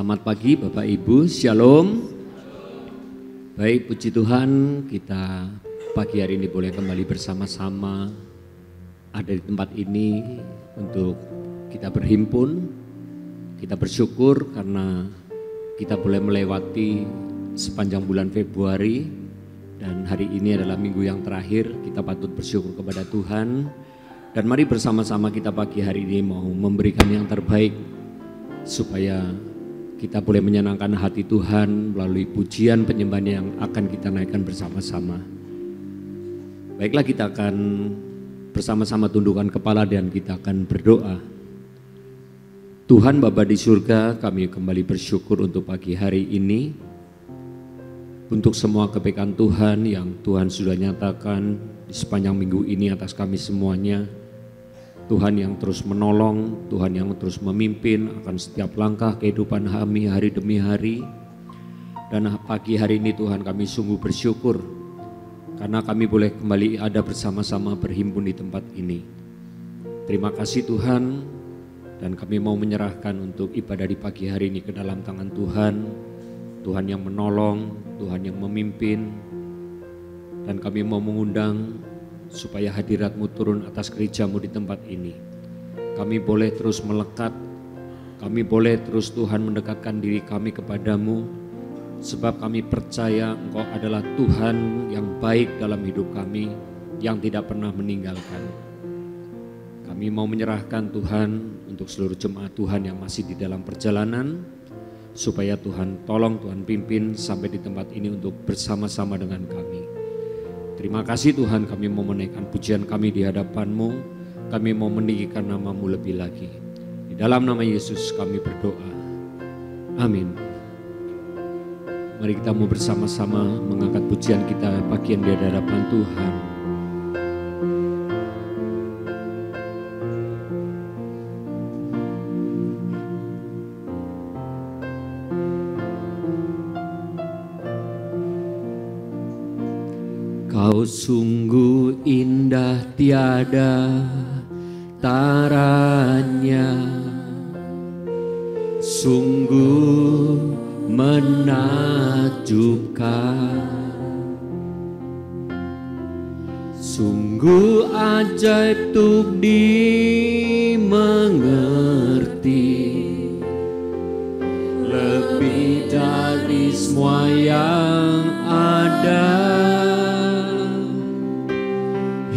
Selamat pagi Bapak Ibu, Shalom. Baik, puji Tuhan, kita pagi hari ini boleh kembali bersama-sama ada di tempat ini untuk kita berhimpun. Kita bersyukur karena kita boleh melewati sepanjang bulan Februari dan hari ini adalah minggu yang terakhir. Kita patut bersyukur kepada Tuhan dan mari bersama-sama kita pagi hari ini mau memberikan yang terbaik supaya kita boleh menyenangkan hati Tuhan melalui pujian penyembahan yang akan kita naikkan bersama-sama. Baiklah, kita akan bersama-sama tundukkan kepala dan kita akan berdoa. Tuhan Bapa di surga, kami kembali bersyukur untuk pagi hari ini, untuk semua kebaikan Tuhan yang Tuhan sudah nyatakan di sepanjang minggu ini atas kami semuanya. Tuhan yang terus menolong, Tuhan yang terus memimpin akan setiap langkah kehidupan kami hari demi hari. Dan pagi hari ini Tuhan kami sungguh bersyukur karena kami boleh kembali ada bersama-sama berhimpun di tempat ini. Terima kasih Tuhan, dan kami mau menyerahkan untuk ibadah di pagi hari ini ke dalam tangan Tuhan. Tuhan yang menolong, Tuhan yang memimpin, dan kami mau mengundang supaya hadirat-Mu turun atas gereja-Mu di tempat ini. Kami boleh terus melekat, kami boleh terus Tuhan mendekatkan diri kami kepadamu, sebab kami percaya Engkau adalah Tuhan yang baik dalam hidup kami, yang tidak pernah meninggalkan. Kami mau menyerahkan Tuhan untuk seluruh jemaat Tuhan yang masih di dalam perjalanan, supaya Tuhan tolong, Tuhan pimpin sampai di tempat ini untuk bersama-sama dengan kami. Terima kasih Tuhan, kami mau menaikkan pujian kami di hadapan-Mu, kami mau meninggikan nama-Mu lebih lagi. Di dalam nama Yesus kami berdoa, amin. Mari kita mau bersama-sama mengangkat pujian kita pagi di hadapan Tuhan. Kau sungguh indah tiada taranya, sungguh menakjubkan, sungguh ajaib untuk dimengerti, lebih dari semua yang ada.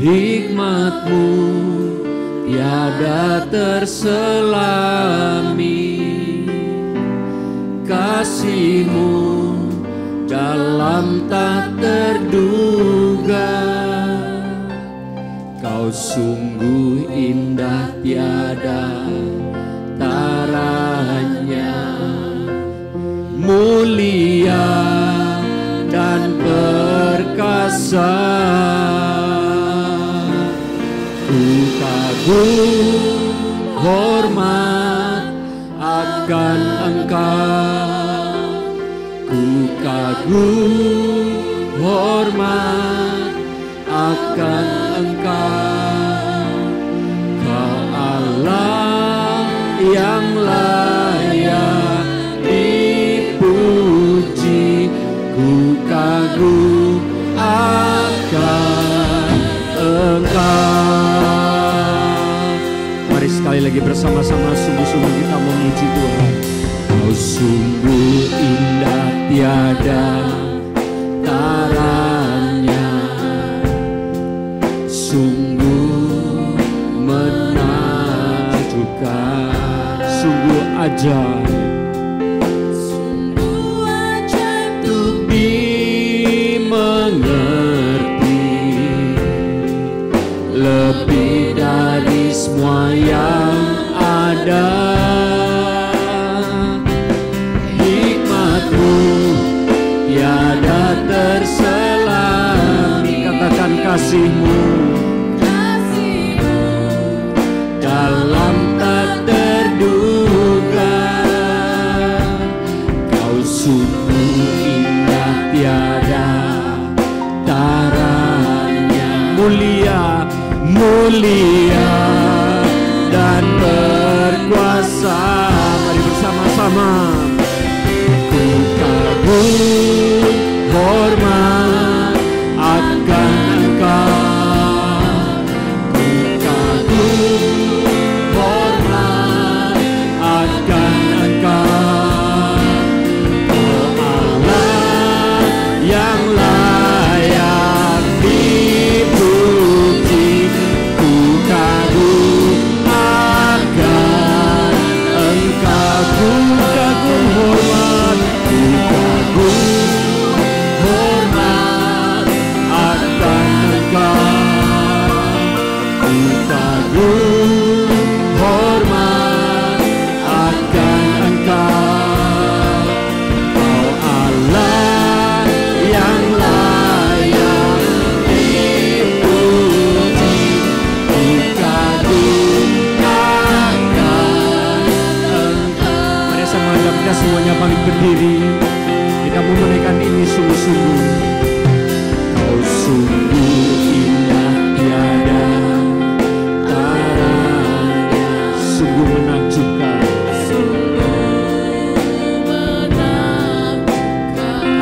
Hikmat-Mu tiada terselami, kasih-Mu dalam tak terduga. Kau sungguh indah tiada taranya, mulia dan perkasa. Kagum hormat akan Engkau, ku kagum hormat akan Engkau. Kau Allah yang layak dipuji, ku kagum akan Engkau. Sekali lagi bersama-sama sungguh-sungguh kita memuji Tuhan. Kau sungguh indah tiada taranya, sungguh menakjubkan, sungguh ajaib, sungguh ajaib untuk dimengerti, lebih dari semua yang ada. Hikmat-Mu tiada terselami, katakan kasih-Mu, kasih-Mu dalam tak terduga. Kau sungguh indah tiada taranya, mulia, mulia dan berkuasa. Mari bersama-sama hormat akan Engkau. Ku kagum hormat akan Engkau. Oh Allah yang layak dipuji, ku kagum akan Engkau. Ku kagum hormat, ku kagum hormat akan Engkau. Ku kagum hormat akan Engkau. Oh Allah yang layak dipuji, ku kagum akan Engkau. Mari sama kita semuanya bangkit berdiri. Kita memenuhikan ini sungguh-sungguh. Kau sungguh indah tiada taranya, sungguh menakjubkan.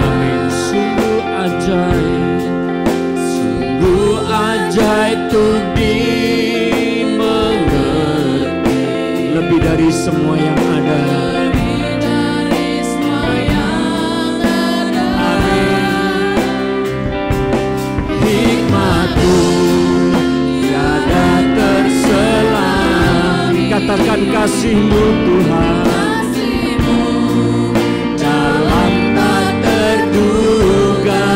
Amin. Sungguh ajaib untuk dimengerti, lebih dari semua yang ada. Katakan kasih-Mu Tuhan, dalam tak terduga.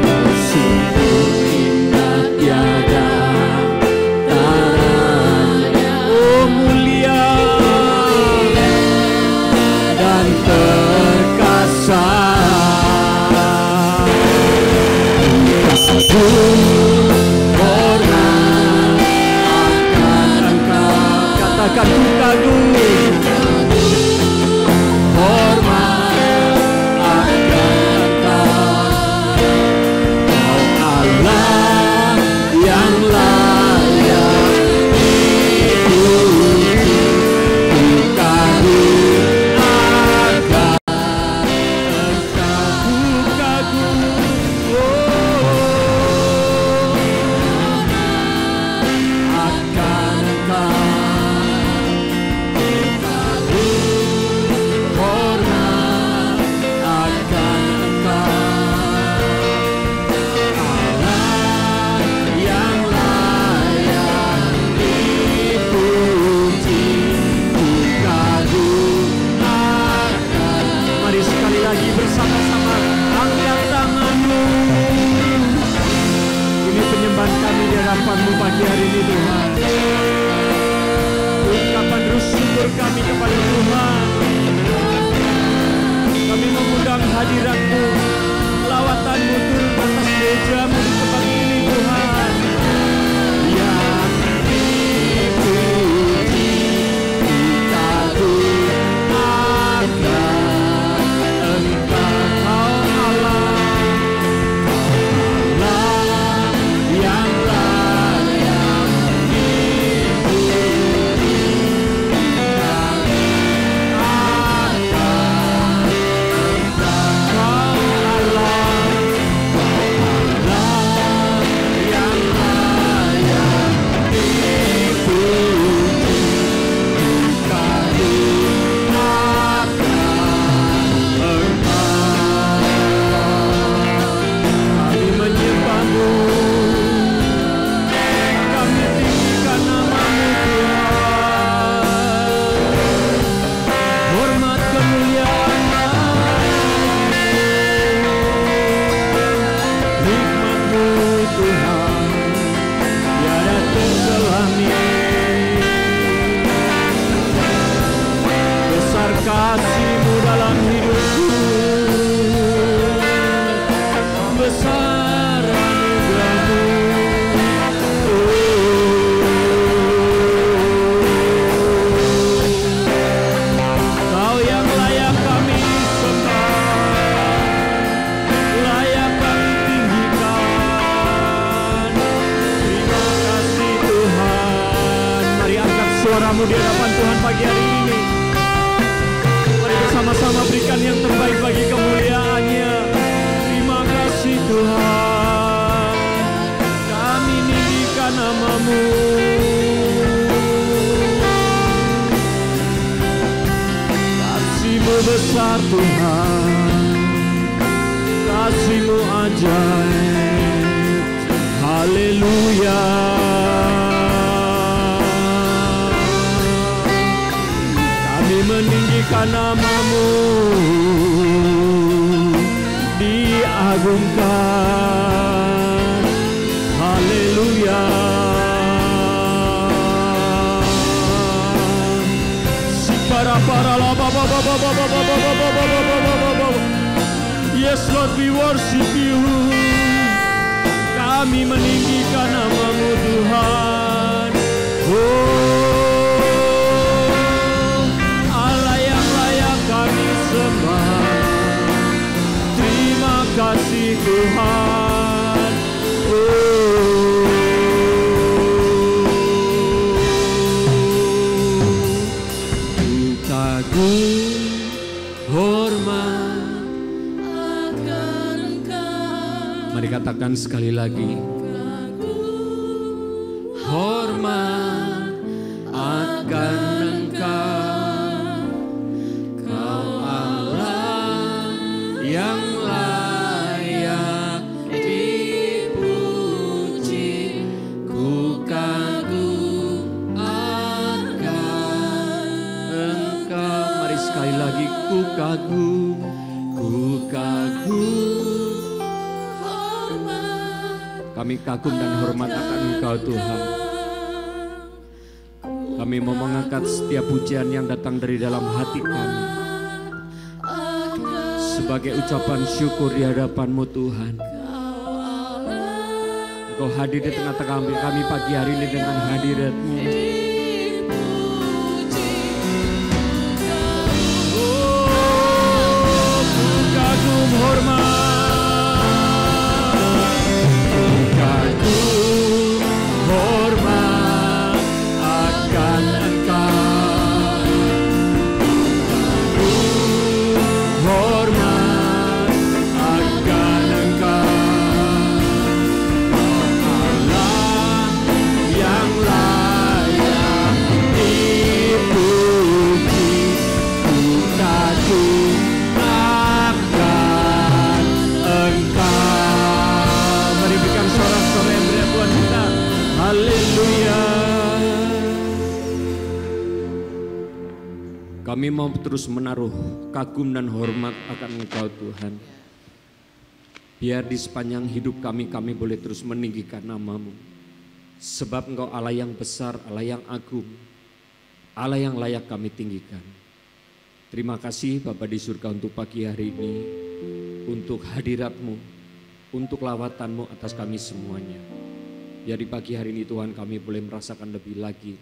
Kau sungguh indah tiada taranya, oh mulia dan perkasa. Katakan ku kagum hormat akan Engkau. Kau Allah yang layak dipuji, ku kagum akan Engkau. Ku kagum akan Engkau. Bersama-sama angkat tanganmu. Ini penyembahan kami di hadapan-Mu pagi hari ini Tuhan. Ungkapan syukur kami kepada Tuhan. Kami mengundang hadirat-Mu, lawatan-Mu turun atas gereja-Mu di tempat ini Tuhan. Yang dipuji, ku kagum akan kasih-Mu dalam hidupku, besar anugerah-Mu. Kau yang layak kami sembah, layak kami tinggikan. Terima kasih Tuhan. Mari angkat suaramu di hadapan Tuhan pagi hari ini. Sama-sama berikan yang terbaik besar Tuhan, kasih-Mu ajaib. Haleluya. Kami meninggikan nama-Mu, diagungkan. Haleluya. Yes Lord, we worship you. Kami meninggikan nama-Mu Tuhan. Oh, Allah yang layak kami sembah. Terima kasih Tuhan. Oh, ku kagum hormat akan Engkau. Mari katakan sekali lagi. Hormat akan Engkau, Kau Allah yang layak dipuji. Ku kagum akan Engkau. Mari sekali lagi, ku kagum, ku kagum. Kami kagum dan hormat akan Engkau Tuhan. Kami mau mengangkat setiap pujian yang datang dari dalam hati kami sebagai ucapan syukur di hadapan-Mu Tuhan. Engkau hadir di tengah-tengah kami pagi hari ini dengan hadirat-Mu. Oh, ku kagum hormat. Hormat akan Engkau, hormat akan Engkau, Allah yang layak dipuji. Ku kagum akan Engkau. Mari berikan sorak-sorai yang beriak Tuhan kita. Haleluya. Kami mau terus menaruh kagum dan hormat akan Engkau Tuhan. Biar di sepanjang hidup kami boleh terus meninggikan nama-Mu. Sebab Engkau Allah yang besar, Allah yang agung, Allah yang layak kami tinggikan. Terima kasih Bapa di surga untuk pagi hari ini, untuk hadirat-Mu, untuk lawatan-Mu atas kami semuanya. Biar di pagi hari ini Tuhan kami boleh merasakan lebih lagi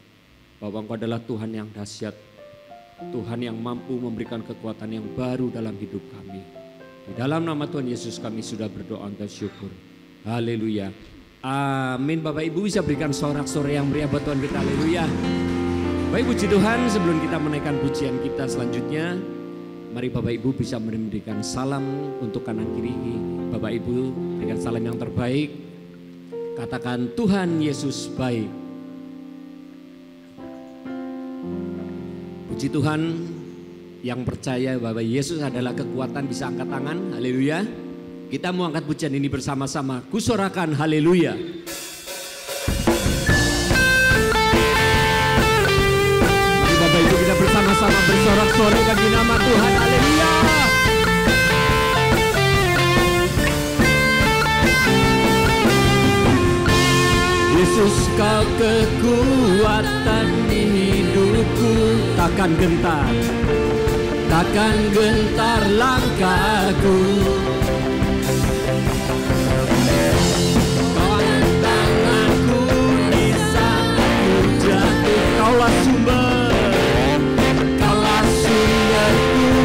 bahwa Engkau adalah Tuhan yang dahsyat, Tuhan yang mampu memberikan kekuatan yang baru dalam hidup kami. Di dalam nama Tuhan Yesus kami sudah berdoa dan syukur. Haleluya. Amin. Bapak Ibu bisa berikan sorak-sorai yang meriah buat Tuhan kita. Haleluya. Baik, puji Tuhan. Sebelum kita menaikkan pujian kita selanjutnya, mari Bapak Ibu bisa memberikan salam untuk kanan kiri. Bapak Ibu berikan salam yang terbaik. Katakan Tuhan Yesus baik. Puji Tuhan, yang percaya bahwa Yesus adalah kekuatan bisa angkat tangan. Haleluya. Kita mau angkat pujian ini bersama-sama. Kusorakan haleluya. Mari Bapak Ibu kita bersama-sama bersorak-sorai bagi nama Tuhan. Haleluya. Yesus kau kekuatan hidupku, takkan gentar langkahku. Kau tanganku di saat ku jatuh, kaulah sumber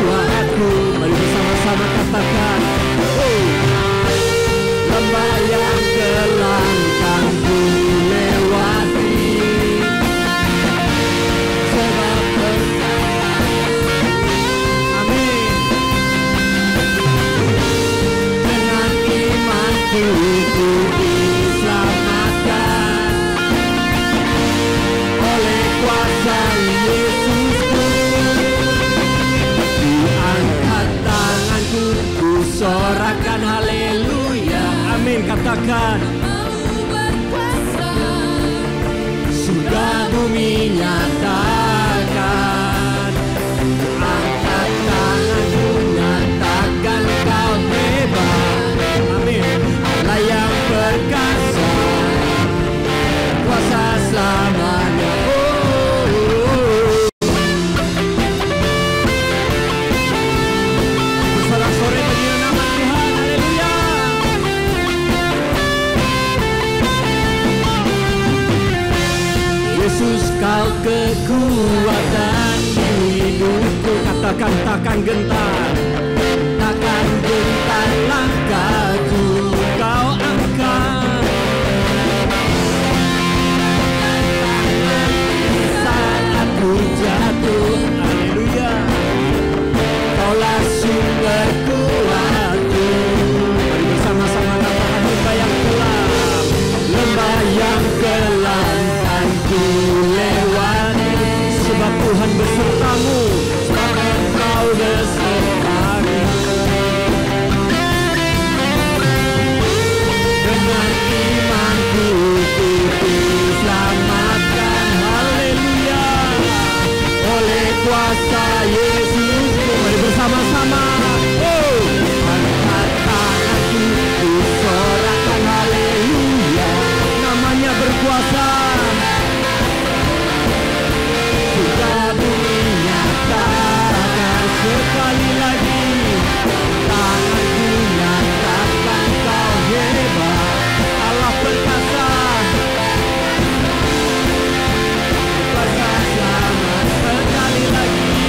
kuatku. Mari bersama-sama katakan, lembah yang gelap kan ku lewati, sebab amin. nyatakan surga bumi nyatakan, angkat tanganku nyatakan kau hebat. Amin. Allah yang perkasa, kuasa selamanya. Bersorak-sorai bagi nama Tuhan, haleluya. Yesus kau kekuatan hidupku, katakan takkan gentar, takkan gentar langkahku kau angkat. Saat aku jatuh, haleluya, kaulah sumber kuatku. Mari bersama-sama katakan lembah yang kelam, lembah yang kelam ku lewati, sebab Tuhan besertamu, sebab Engkau besertaku. Dengan imanku ku diselamatkan, haleluya, oleh kuasa Yesus. Mari bersama-sama, angkat tanganku ku sorakan, haleluya, namanya berkuasa. Sekali lagi, tanganku nyatakan kau hebat, Allah perkasa, kuasa selamat. Sekali lagi,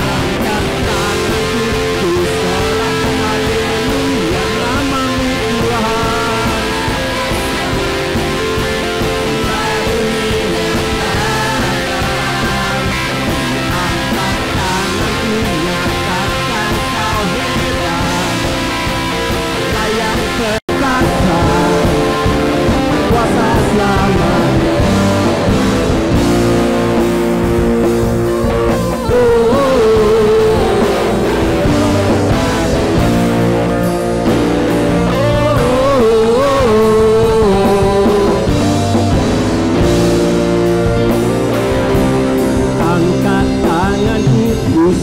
angkat tanganku ku sorakan, haleluya, namamu Tuhan.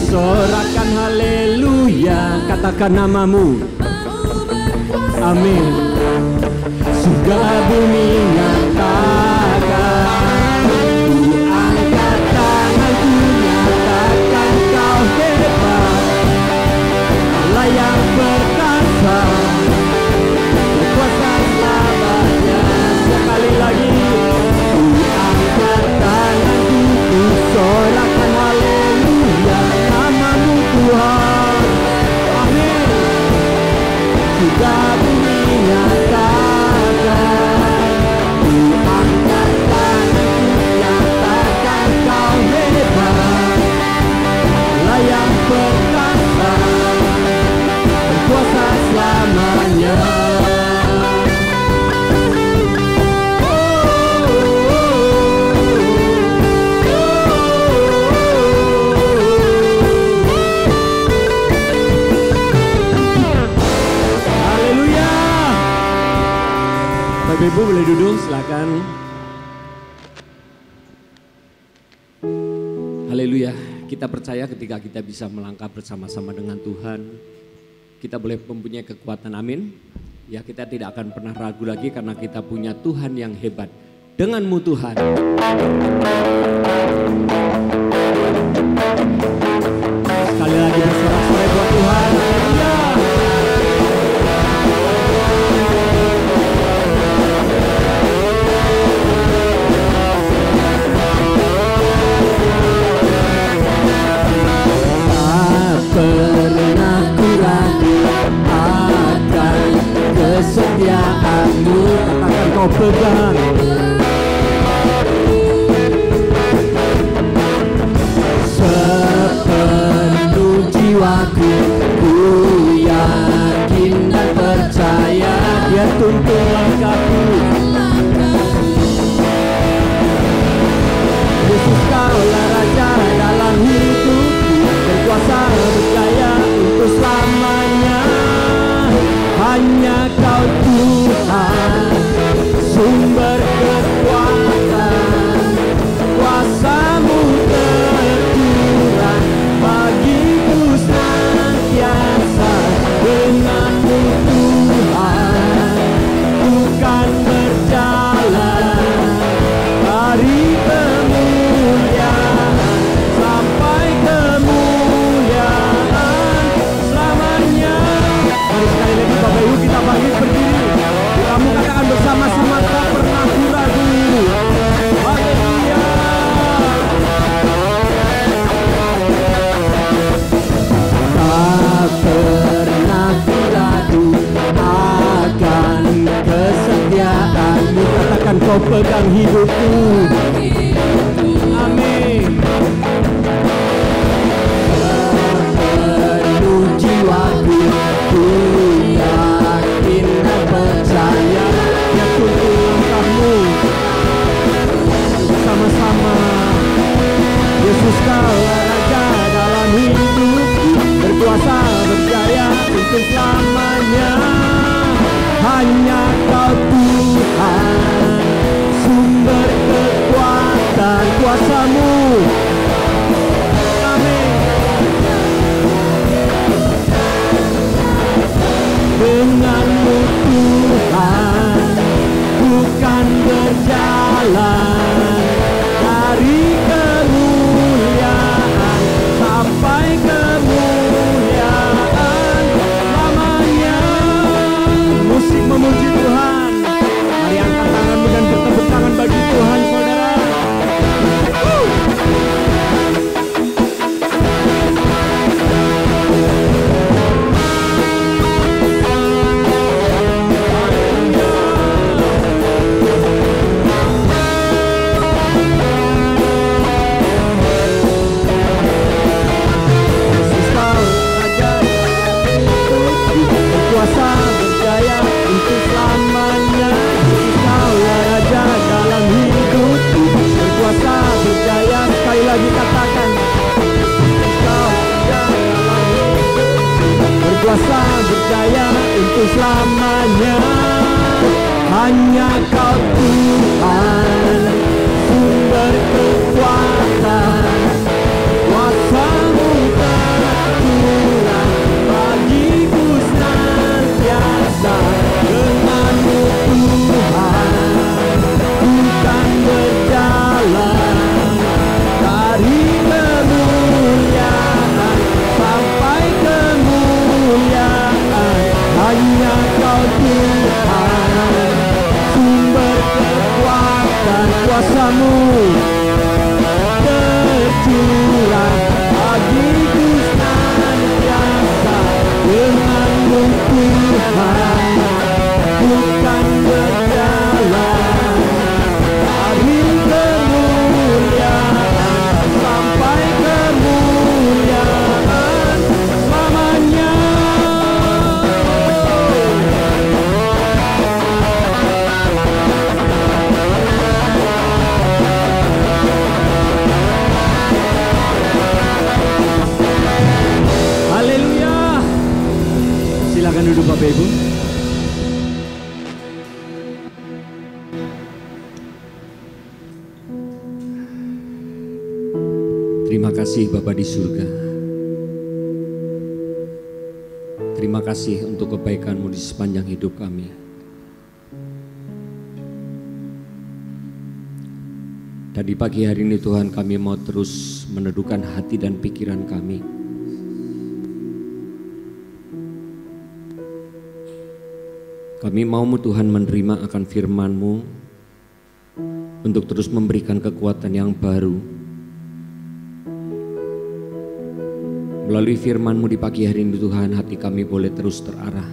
Sorakan haleluya, katakan namamu, amin. Surga bumi nyatakan, ku angkat tanganku nyatakan kau hebat, Allah yang perkasa, kuasa selamanya. Sekali lagi, ku angkat tanganku, ku sorakan haleluya, namamu Tuhan, amin. Surga bumi nyatakan, ku angkat tanganku nyatakan kau hebat, Allah yang perkasa, berkuasa selamanya. Bapak Ibu boleh duduk, silakan. Haleluya. Kita percaya ketika kita bisa melangkah bersama-sama dengan Tuhan, kita boleh mempunyai kekuatan, amin. Ya, kita tidak akan pernah ragu lagi karena kita punya Tuhan yang hebat. Denganmu Tuhan. Sekali lagi bersorak-sorai buat Tuhan. Haleluya. Pernah ku ragu akan kesetiaanmu, katakan kau pegang. Sepenuh jiwaku ku yakin dan percaya, Dia tuntun langkahku. Yesus kaulah Raja dalam hidupku, berkuasa berjaya untuk selamanya. Hanya Kau pegang hidupku. Amin. Penuh jiwaku, ku yakin dan percaya, ya tuntun langkahmu sama-sama. Yesus kaulah Raja dalam hidupku, berkuasa berjaya untuk selamanya. Hanya Kau Tuhan, sumber kekuatan kuasa-Mu. Amin. Dengan-Mu Tuhan, bukan berjalan dari kemuliaan sampai kemuliaan lamanya. Musik memuji Tuhan. Mari angkat tanganmu dan bertepuk tangan bagi Tuhan, saudara. Kuasa berjaya untuk selamanya. Kaulah Raja dalam hidupku, berkuasa berjaya. Sekali lagi katakan, Kau Raja dalam hidupku, berkuasa berjaya untuk selamanya. Hanya Kau Tuhan, sumber kekuatan, kuasa-Mu tercurah bagiku senantiasa. Dengan-Mu Tuhan, bukan berjalan dari kemuliaan sampai kemuliaan. Hanya Kau Tuhan, sumber kekuatan kuasa-Mu tercurah bagiku senantiasa. Dengan-Mu Tuhan, bukan berjalan dari kemuliaan sampai kemuliaan selamanya. Haleluya. Silakan duduk Bapak Ibu. Terima kasih Bapa di surga. Terima kasih untuk kebaikan-Mu di sepanjang hidup kami. Dan di pagi hari ini Tuhan, kami mau terus meneduhkan hati dan pikiran kami. Kami mau Tuhan menerima akan firman-Mu untuk terus memberikan kekuatan yang baru. Melalui firman-Mu di pagi hari ini Tuhan, hati kami boleh terus terarah.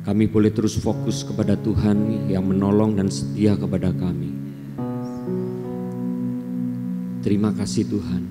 Kami boleh terus fokus kepada Tuhan yang menolong dan setia kepada kami. Terima kasih Tuhan.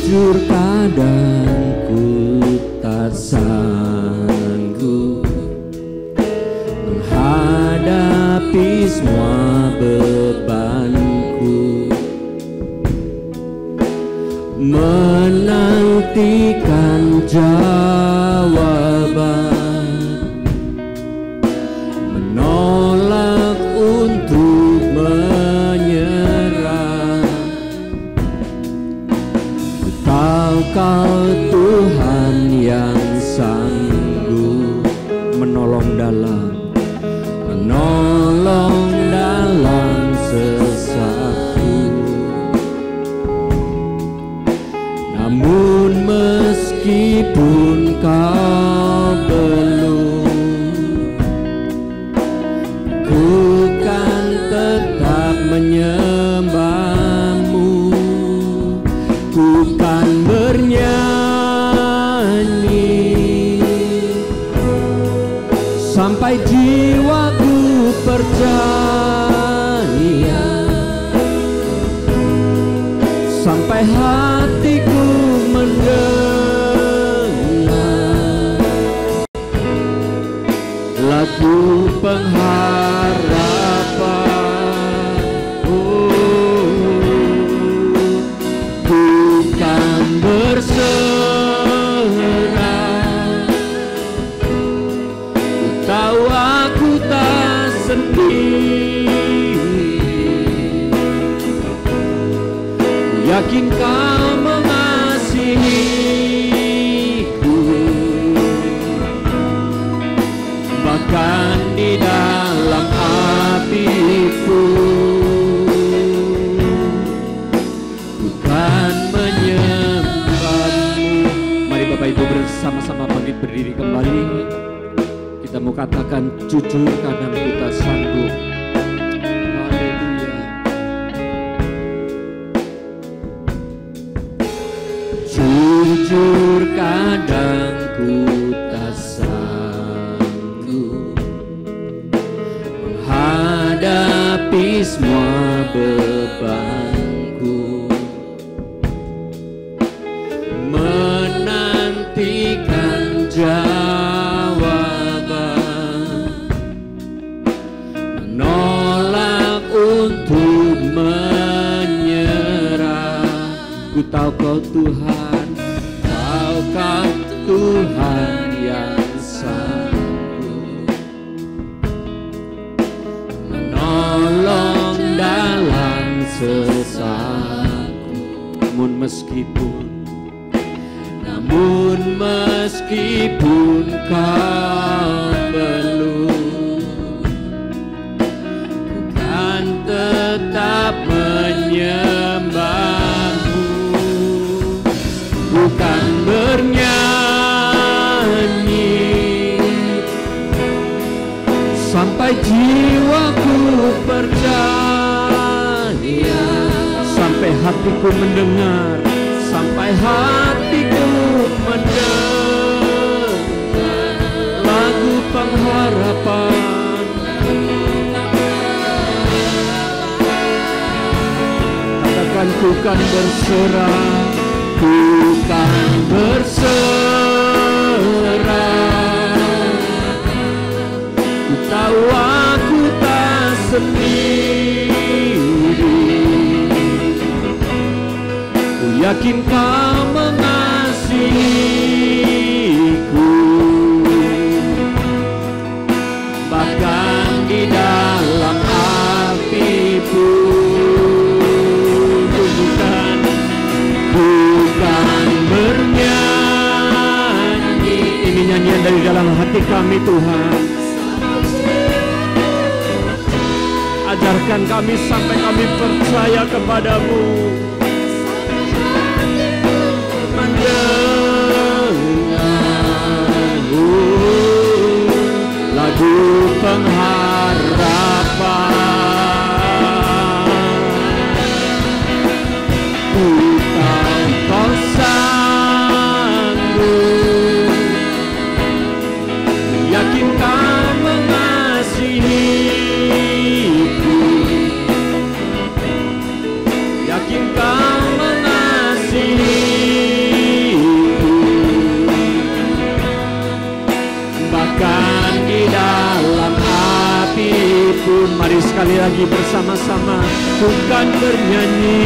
Jujur kadang ku tak sanggup menghadapi semua bebanku, menantikan jawaban, menolak untuk menyerah. Ku tahu Kau Tuhan yang sanggup menolong dalam sesatku. Namun meskipun Kau belum, ku kan tetap menyembah-Mu. Ku kan bernyanyi sampai jiwaku percaya, sampai hatiku mendengar lagu pengharapan. Bukan berserah, ku tahu aku tak sendiri. Ku yakin Kau mengasihiku, bahkan di dalam hatiku. Bapak Ibu bersama-sama bangkit berdiri kembali. Kita mau katakan jujur kadang ku tak sanggup. Haleluya. Jujur kadang ku tak sanggup menghadapi semua bebanku, menantikan jawaban, menolak untuk menyerah. Ku tahu Kau Tuhan, Kau Tuhan yang sanggup menolong dalam sesatku. Namun meskipun Kau belum, ku kan tetap menyembah-Mu. Ku kan bernyanyi sampai jiwaku percaya, sampai hatiku mendengar, sampai hatiku mendengar lagu pengharapan. Katakan ku kan berserah, ku kan berserah. Ku tahu aku tak sendiri. Ku yakin Kau mengasihiku, bahkan di dalam hatiku. Ku kan bernyanyi. Ini nyanyian dari dalam hati kami Tuhan. Ajarkan kami sampai kami percaya kepada-Mu. Lagu pengharapan. Ku tahu Kau sanggup, yakin Kau mengasihiku, yakin Kau mengasihiku. sekali lagi bersama-sama bukan bernyanyi.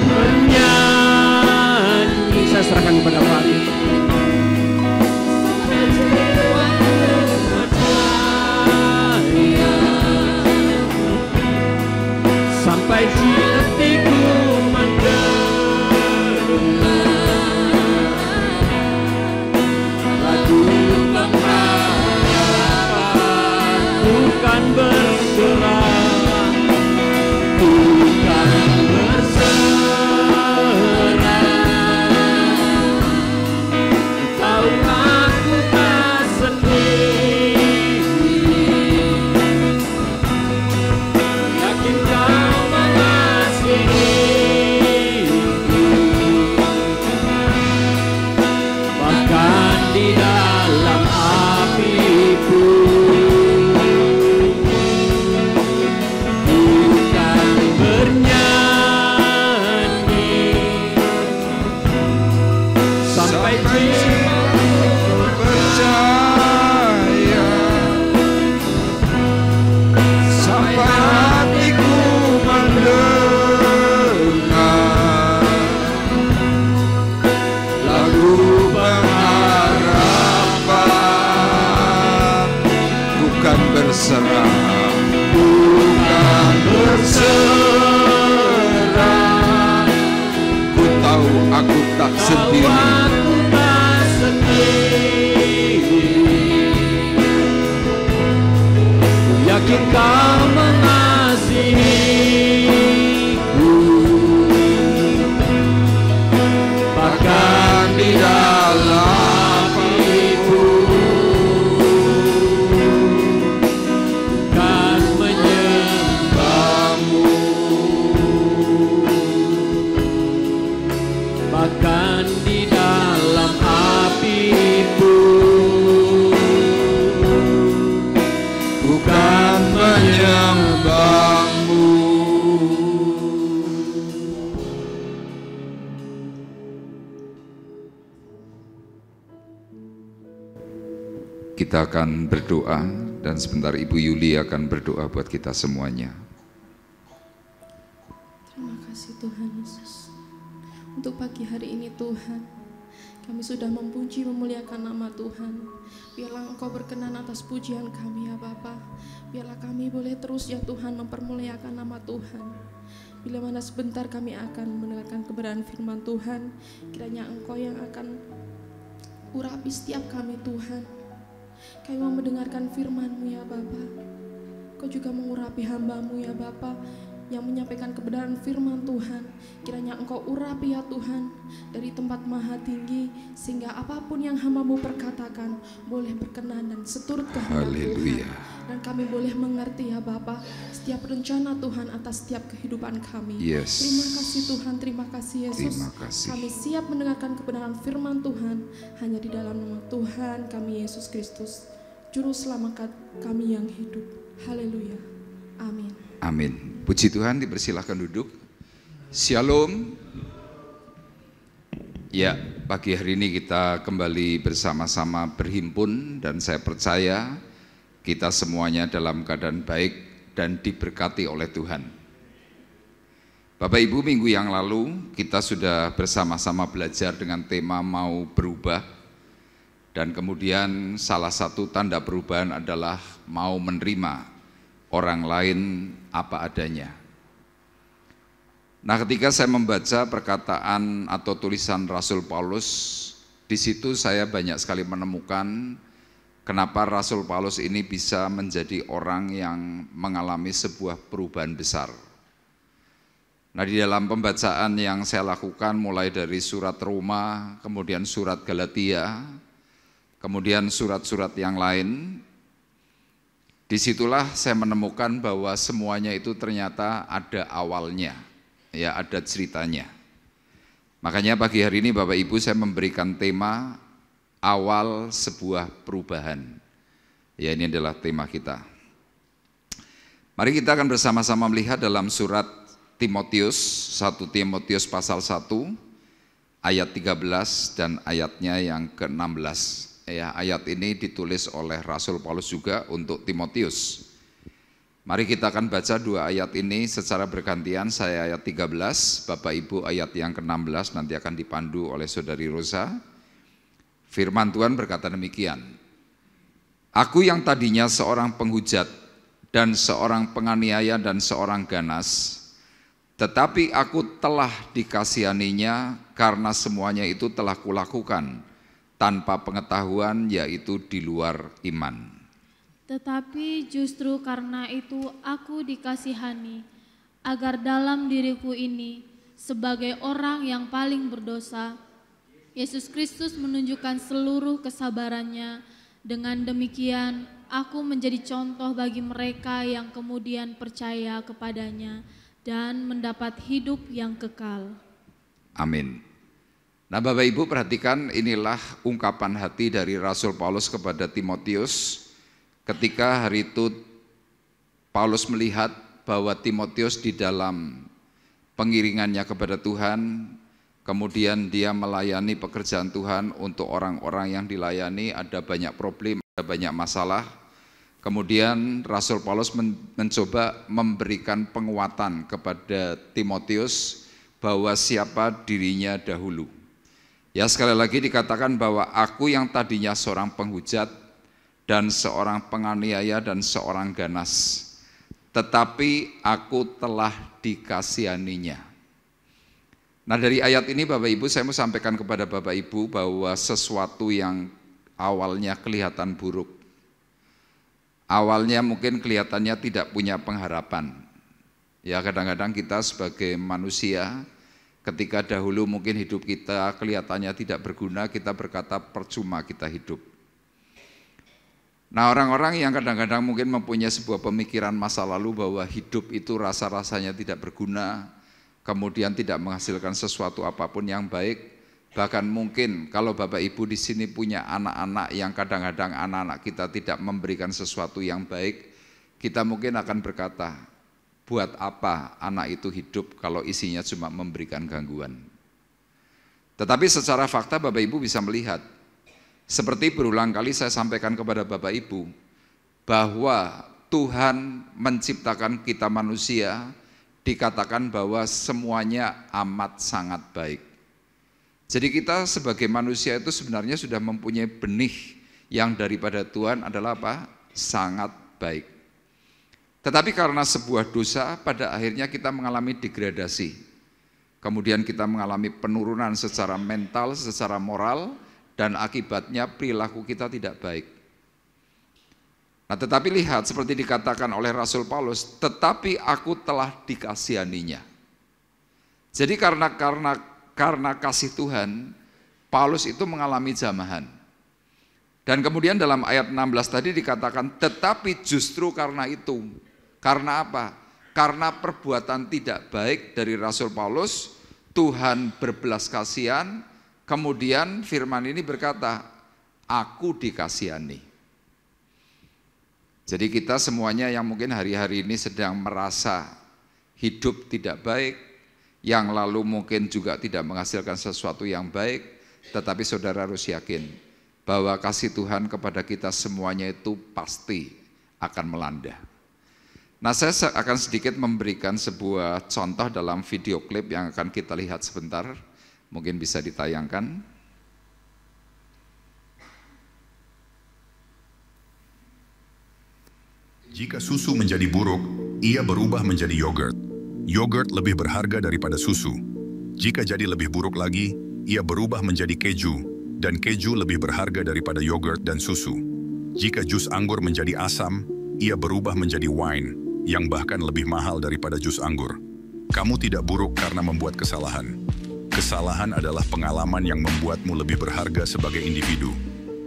Bernyanyi. Saya serahkan kepada Pak. Sampai hatiku mendengar lagu pengharapan, bukan berserah, bukan berserah. Tahu aku tak sendiri, yakin kau bahkan di dalam api pun bukan bernyanyi sampai jiwaku percaya, sampai hatiku mendengar lagu pengharapan, bukan berserah, bukan berserah. Ku tahu aku tak sendiri, yakin kau mengasihiku, bahkan di dalam hidupku kan menyembahmu, bahkan di dalam api pun bukan menyembahmu. Kita akan berdoa dan sebentar Ibu Yuli akan berdoa buat kita semuanya. Terima kasih Tuhan Yesus. Untuk pagi hari ini Tuhan, kami sudah memuji memuliakan nama Tuhan. Biarlah Engkau berkenan atas pujian kami ya Bapa. Biarlah kami boleh terus ya Tuhan mempermuliakan nama Tuhan. Bila mana sebentar kami akan mendengarkan kebenaran firman Tuhan, kiranya Engkau yang akan urapi setiap kami Tuhan. Kami mau mendengarkan firman-Mu ya Bapa. Kau juga mengurapi hamba-Mu ya Bapa, yang menyampaikan kebenaran firman Tuhan. Kiranya Engkau urapi ya Tuhan dari tempat maha tinggi, sehingga apapun yang hamba-Mu perkatakan boleh berkenan dan seturut kehendak Tuhan. Dan kami boleh mengerti ya Bapa setiap rencana Tuhan atas setiap kehidupan kami. Terima kasih Tuhan, terima kasih Yesus. Terima kasih. Kami siap mendengarkan kebenaran firman Tuhan hanya di dalam nama Tuhan kami Yesus Kristus, Juru Selamat kami yang hidup. Haleluya. Amin. Amin. Puji Tuhan, dipersilahkan duduk. Shalom. Ya, pagi hari ini kita kembali bersama-sama berhimpun dan saya percaya kita semuanya dalam keadaan baik dan diberkati oleh Tuhan. Bapak Ibu, minggu yang lalu kita sudah bersama-sama belajar dengan tema mau berubah, dan kemudian salah satu tanda perubahan adalah mau menerima orang lain apa adanya. Nah, ketika saya membaca perkataan atau tulisan Rasul Paulus, di situ saya banyak sekali menemukan kenapa Rasul Paulus ini bisa menjadi orang yang mengalami sebuah perubahan besar. Nah, di dalam pembacaan yang saya lakukan mulai dari surat Roma, kemudian surat Galatia, kemudian surat-surat yang lain, disitulah saya menemukan bahwa semuanya itu ternyata ada awalnya, ya ada ceritanya. Makanya pagi hari ini Bapak Ibu saya memberikan tema awal sebuah perubahan. Ya, ini adalah tema kita. Mari kita akan bersama-sama melihat dalam surat Timotius, 1 Timotius pasal 1 ayat 13 dan ayatnya yang ke-16. Ya, ayat ini ditulis oleh Rasul Paulus juga untuk Timotius. Mari kita akan baca dua ayat ini secara bergantian. Saya ayat 13, Bapak Ibu ayat yang ke-16 nanti akan dipandu oleh Saudari Rosa. Firman Tuhan berkata demikian. Aku yang tadinya seorang penghujat dan seorang penganiaya dan seorang ganas, tetapi aku telah dikasihaninya karena semuanya itu telah kulakukan tanpa pengetahuan, yaitu di luar iman. Tetapi justru karena itu aku dikasihani, agar dalam diriku ini, sebagai orang yang paling berdosa, Yesus Kristus menunjukkan seluruh kesabarannya. Dengan demikian, aku menjadi contoh bagi mereka yang kemudian percaya kepadanya dan mendapat hidup yang kekal. Amin. Nah, Bapak Ibu perhatikan, inilah ungkapan hati dari Rasul Paulus kepada Timotius. Ketika hari itu Paulus melihat bahwa Timotius di dalam pengiringannya kepada Tuhan, kemudian dia melayani pekerjaan Tuhan untuk orang-orang yang dilayani, ada banyak problem, ada banyak masalah. Kemudian Rasul Paulus mencoba memberikan penguatan kepada Timotius bahwa siapa dirinya dahulu. Ya, sekali lagi dikatakan bahwa aku yang tadinya seorang penghujat dan seorang penganiaya dan seorang ganas, tetapi aku telah dikasihaninya. Nah, dari ayat ini Bapak Ibu, saya mau sampaikan kepada Bapak Ibu bahwa sesuatu yang awalnya kelihatan buruk, awalnya mungkin kelihatannya tidak punya pengharapan. Ya, kadang-kadang kita sebagai manusia, ketika dahulu mungkin hidup kita kelihatannya tidak berguna, kita berkata percuma kita hidup. Nah, orang-orang yang kadang-kadang mungkin mempunyai sebuah pemikiran masa lalu bahwa hidup itu rasa-rasanya tidak berguna, kemudian tidak menghasilkan sesuatu apapun yang baik. Bahkan mungkin kalau Bapak Ibu di sini punya anak-anak yang kadang-kadang anak-anak kita tidak memberikan sesuatu yang baik, kita mungkin akan berkata, buat apa anak itu hidup kalau isinya cuma memberikan gangguan. Tetapi secara fakta Bapak Ibu bisa melihat, seperti berulang kali saya sampaikan kepada Bapak Ibu, bahwa Tuhan menciptakan kita manusia, dikatakan bahwa semuanya amat sangat baik. Jadi kita sebagai manusia itu sebenarnya sudah mempunyai benih yang daripada Tuhan adalah apa? Sangat baik. Tetapi karena sebuah dosa, pada akhirnya kita mengalami degradasi. Kemudian kita mengalami penurunan secara mental, secara moral, dan akibatnya perilaku kita tidak baik. Nah, tetapi lihat seperti dikatakan oleh Rasul Paulus, tetapi aku telah dikasihaninya. Jadi karena kasih Tuhan, Paulus itu mengalami jamahan. Dan kemudian dalam ayat 16 tadi dikatakan, tetapi justru karena itu. Karena apa? Karena perbuatan tidak baik dari Rasul Paulus, Tuhan berbelas kasihan. Kemudian firman ini berkata, aku dikasihani. Jadi kita semuanya yang mungkin hari-hari ini sedang merasa hidup tidak baik, yang lalu mungkin juga tidak menghasilkan sesuatu yang baik, tetapi saudara harus yakin bahwa kasih Tuhan kepada kita semuanya itu pasti akan melanda. Nah, saya akan sedikit memberikan sebuah contoh dalam video klip yang akan kita lihat sebentar. Mungkin bisa ditayangkan. Jika susu menjadi buruk, ia berubah menjadi yogurt. Yogurt lebih berharga daripada susu. Jika jadi lebih buruk lagi, ia berubah menjadi keju, dan keju lebih berharga daripada yogurt dan susu. Jika jus anggur menjadi asam, ia berubah menjadi wine, yang bahkan lebih mahal daripada jus anggur. Kamu tidak buruk karena membuat kesalahan. Kesalahan adalah pengalaman yang membuatmu lebih berharga sebagai individu.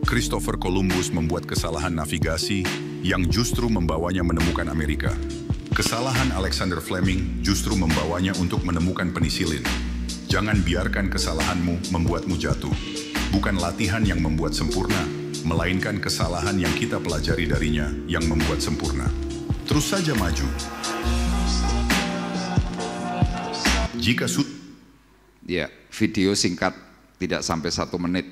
Christopher Columbus membuat kesalahan navigasi yang justru membawanya menemukan Amerika. Kesalahan Alexander Fleming justru membawanya untuk menemukan penisilin. Jangan biarkan kesalahanmu membuatmu jatuh. Bukan latihan yang membuat sempurna, melainkan kesalahan yang kita pelajari darinya yang membuat sempurna. Terus saja maju. Jika Ya, video singkat tidak sampai 1 menit.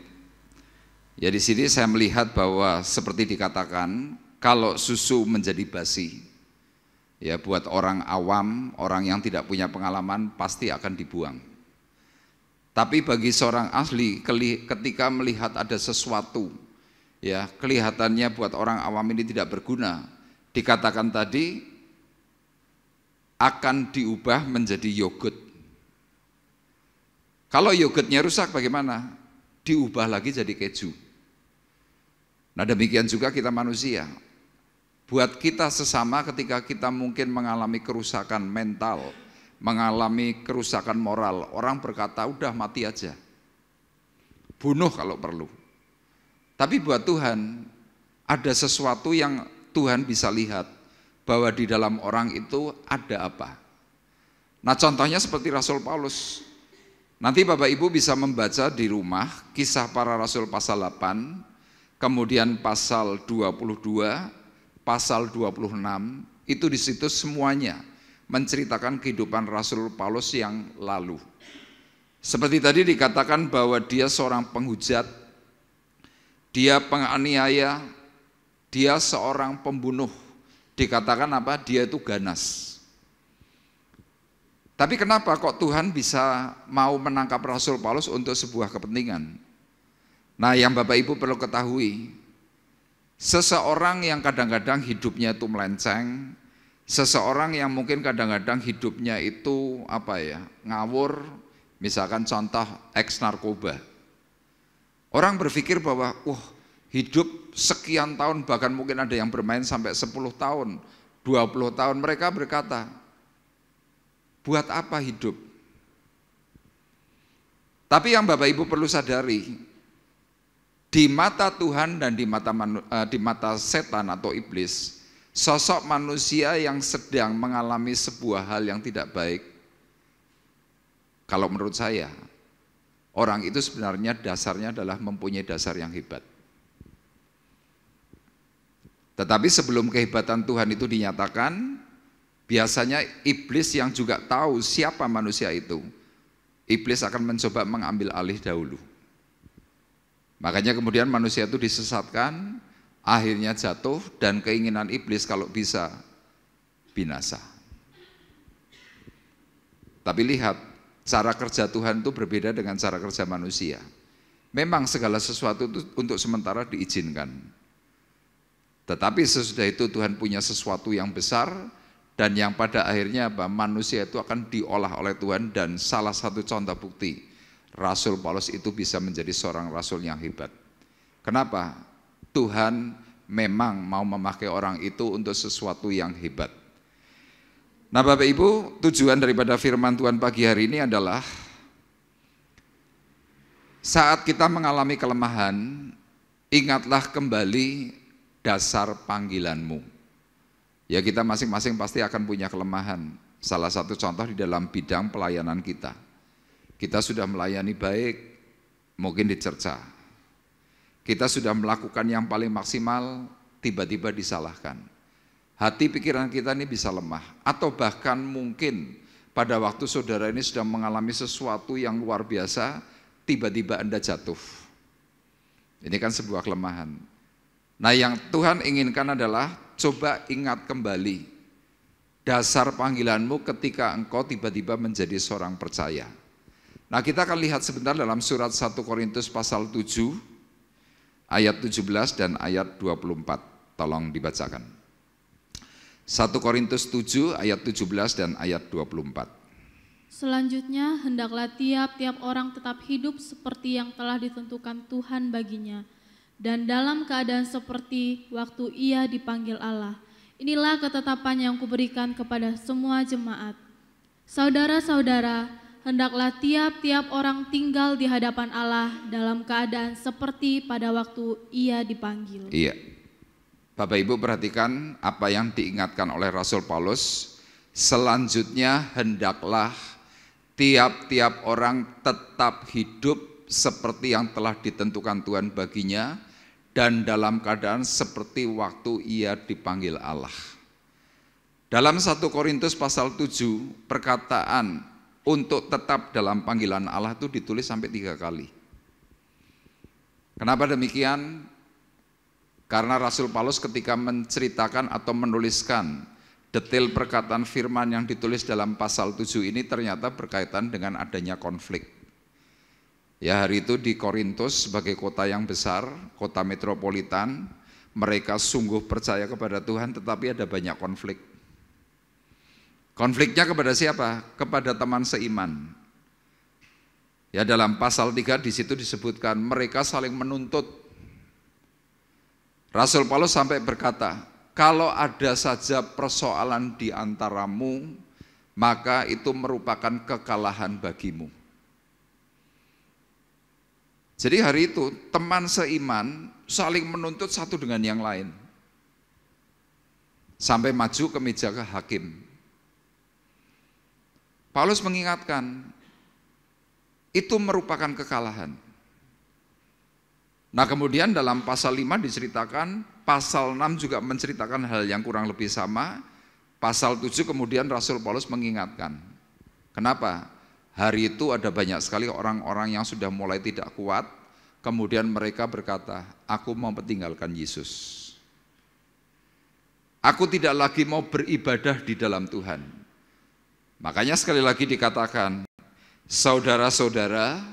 Ya, di sini saya melihat bahwa seperti dikatakan, kalau susu menjadi basi, Ya, buat orang awam, orang yang tidak punya pengalaman pasti akan dibuang. Tapi bagi seorang ahli, ketika melihat ada sesuatu, ya kelihatannya buat orang awam ini tidak berguna, dikatakan tadi akan diubah menjadi yogurt. Kalau yogurtnya rusak bagaimana? Diubah lagi jadi keju. Nah demikian juga kita manusia. Buat kita sesama ketika kita mungkin mengalami kerusakan mental, mengalami kerusakan moral, orang berkata udah mati aja, bunuh kalau perlu. Tapi buat Tuhan ada sesuatu yang Tuhan bisa lihat bahwa di dalam orang itu ada apa. Nah contohnya seperti Rasul Paulus. Nanti Bapak Ibu bisa membaca di rumah Kisah Para Rasul pasal 8, kemudian pasal 22, pasal 26, itu di situ semuanya menceritakan kehidupan Rasul Paulus yang lalu. Seperti tadi dikatakan bahwa dia seorang penghujat, dia penganiaya, dia seorang pembunuh. Dikatakan apa? Dia itu ganas. Tapi kenapa kok Tuhan bisa mau menangkap Rasul Paulus untuk sebuah kepentingan? Nah yang Bapak Ibu perlu ketahui, seseorang yang kadang-kadang hidupnya itu melenceng, seseorang yang mungkin kadang-kadang hidupnya itu ngawur, misalkan contoh ex narkoba. Orang berpikir bahwa hidup sekian tahun, bahkan mungkin ada yang bermain sampai 10 tahun, 20 tahun, mereka berkata, buat apa hidup? Tapi yang Bapak Ibu perlu sadari, di mata Tuhan dan di mata setan atau iblis, sosok manusia yang sedang mengalami sebuah hal yang tidak baik, kalau menurut saya, orang itu sebenarnya dasarnya adalah mempunyai dasar yang hebat. Tetapi sebelum kehebatan Tuhan itu dinyatakan, biasanya iblis yang juga tahu siapa manusia itu, iblis akan mencoba mengambil alih dahulu. Makanya kemudian manusia itu disesatkan, akhirnya jatuh, dan keinginan iblis kalau bisa binasa. Tapi lihat, cara kerja Tuhan itu berbeda dengan cara kerja manusia. Memang segala sesuatu itu untuk sementara diizinkan. Tetapi sesudah itu Tuhan punya sesuatu yang besar, dan yang pada akhirnya manusia itu akan diolah oleh Tuhan. Dan salah satu contoh bukti, Rasul Paulus itu bisa menjadi seorang rasul yang hebat. Kenapa? Tuhan memang mau memakai orang itu untuk sesuatu yang hebat. Nah Bapak Ibu, tujuan daripada firman Tuhan pagi hari ini adalah saat kita mengalami kelemahan, ingatlah kembali dasar panggilanmu. Ya kita masing-masing pasti akan punya kelemahan. Salah satu contoh di dalam bidang pelayanan kita. Kita sudah melayani baik, mungkin dicerca. Kita sudah melakukan yang paling maksimal, tiba-tiba disalahkan. Hati pikiran kita ini bisa lemah. Atau bahkan mungkin pada waktu saudara ini sudah mengalami sesuatu yang luar biasa, tiba-tiba Anda jatuh. Ini kan sebuah kelemahan. Nah yang Tuhan inginkan adalah coba ingat kembali dasar panggilanmu ketika engkau tiba-tiba menjadi seorang percaya. Nah kita akan lihat sebentar dalam surat 1 Korintus pasal 7 ayat 17 dan ayat 24. Tolong dibacakan. 1 Korintus 7 ayat 17 dan ayat 24. Selanjutnya hendaklah tiap-tiap orang tetap hidup seperti yang telah ditentukan Tuhan baginya, dan dalam keadaan seperti waktu ia dipanggil Allah. Inilah ketetapan yang kuberikan kepada semua jemaat. Saudara-saudara, hendaklah tiap-tiap orang tinggal di hadapan Allah dalam keadaan seperti pada waktu ia dipanggil. Iya. Bapak Ibu perhatikan apa yang diingatkan oleh Rasul Paulus. Selanjutnya hendaklah tiap-tiap orang tetap hidup seperti yang telah ditentukan Tuhan baginya, dan dalam keadaan seperti waktu ia dipanggil Allah. Dalam 1 Korintus pasal 7, perkataan untuk tetap dalam panggilan Allah itu ditulis sampai 3 kali. Kenapa demikian? Karena Rasul Paulus ketika menceritakan atau menuliskan detail perkataan firman yang ditulis dalam pasal 7 ini ternyata berkaitan dengan adanya konflik. Ya, hari itu di Korintus sebagai kota yang besar, kota metropolitan, mereka sungguh percaya kepada Tuhan tetapi ada banyak konflik. Konfliknya kepada siapa? Kepada teman seiman. Ya, dalam pasal 3 di situ disebutkan mereka saling menuntut. Rasul Paulus sampai berkata, kalau ada saja persoalan di antaramu, maka itu merupakan kekalahan bagimu. Jadi hari itu teman seiman saling menuntut satu dengan yang lain. Sampai maju ke meja hakim. Paulus mengingatkan, itu merupakan kekalahan. Nah kemudian dalam pasal 5 diceritakan, pasal 6 juga menceritakan hal yang kurang lebih sama. Pasal 7 kemudian Rasul Paulus mengingatkan. Kenapa? Hari itu ada banyak sekali orang-orang yang sudah mulai tidak kuat, kemudian mereka berkata, aku mau meninggalkan Yesus. Aku tidak lagi mau beribadah di dalam Tuhan. Makanya sekali lagi dikatakan, saudara-saudara,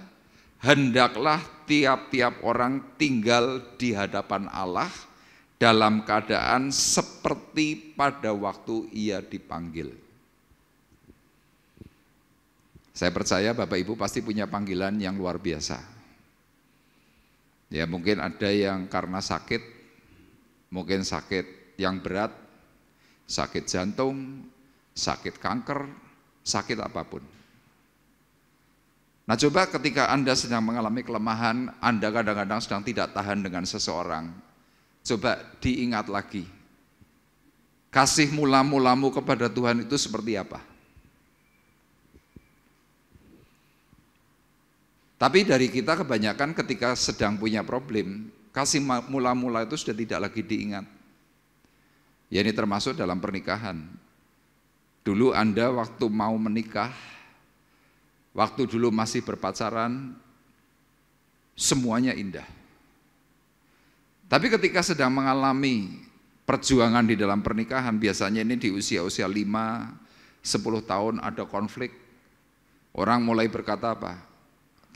hendaklah tiap-tiap orang tinggal di hadapan Allah dalam keadaan seperti pada waktu ia dipanggil. Saya percaya Bapak Ibu pasti punya panggilan yang luar biasa. Ya mungkin ada yang karena sakit, mungkin sakit yang berat, sakit jantung, sakit kanker, sakit apapun. Nah coba ketika Anda sedang mengalami kelemahan, Anda kadang-kadang sedang tidak tahan dengan seseorang, coba diingat lagi, kasih mula-mulamu kepada Tuhan itu seperti apa? Tapi dari kita kebanyakan ketika sedang punya problem, kasih mula-mula itu sudah tidak lagi diingat. Ya ini termasuk dalam pernikahan. Dulu Anda waktu mau menikah, waktu dulu masih berpacaran, semuanya indah. Tapi ketika sedang mengalami perjuangan di dalam pernikahan, biasanya ini di usia-usia 5-10 tahun ada konflik, orang mulai berkata apa?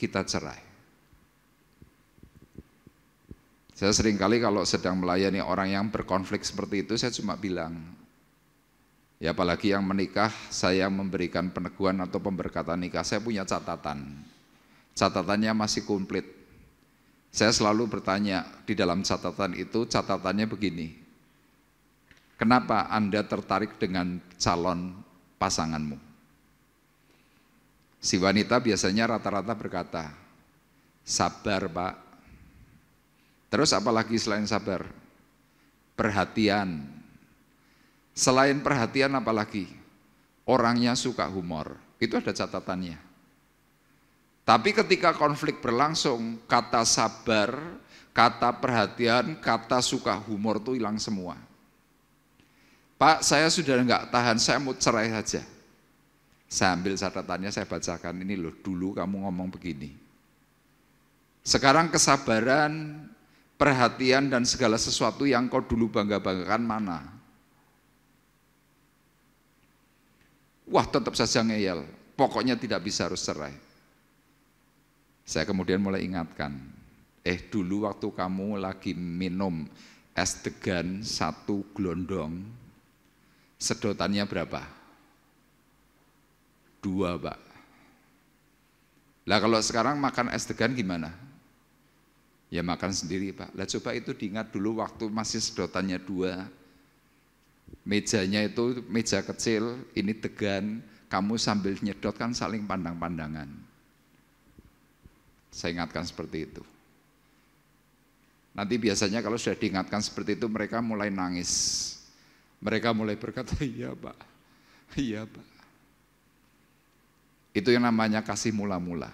Kita cerai. Saya seringkali kalau sedang melayani orang yang berkonflik seperti itu, saya cuma bilang, ya apalagi yang menikah, saya memberikan peneguhan atau pemberkatan nikah, saya punya catatan. Catatannya masih komplit. Saya selalu bertanya di dalam catatan itu, catatannya begini. Kenapa Anda tertarik dengan calon pasanganmu? Si wanita biasanya rata-rata berkata, sabar Pak. Terus apalagi selain sabar? Perhatian. Selain perhatian apalagi? Orangnya suka humor. Itu ada catatannya. Tapi ketika konflik berlangsung, kata sabar, kata perhatian, kata suka humor itu hilang semua. Pak, saya sudah enggak tahan, saya mau cerai saja. Saya ambil catatannya, saya bacakan, ini loh dulu kamu ngomong begini. Sekarang kesabaran, perhatian dan segala sesuatu yang kau dulu bangga-banggakan mana? Wah tetap saja ngeyel, pokoknya tidak bisa harus cerai. Saya kemudian mulai ingatkan, dulu waktu kamu lagi minum es degan 1 gelondong, sedotannya berapa? 2 Pak. Lah kalau sekarang makan es degan gimana? Ya makan sendiri Pak. Lah coba itu diingat dulu waktu masih sedotannya 2. Mejanya itu meja kecil, ini degan, kamu sambil nyedot kan saling pandang-pandangan. Saya ingatkan seperti itu. Nanti biasanya kalau sudah diingatkan seperti itu mereka mulai nangis. Mereka mulai berkata, iya Pak, iya Pak. Itu yang namanya kasih mula-mula.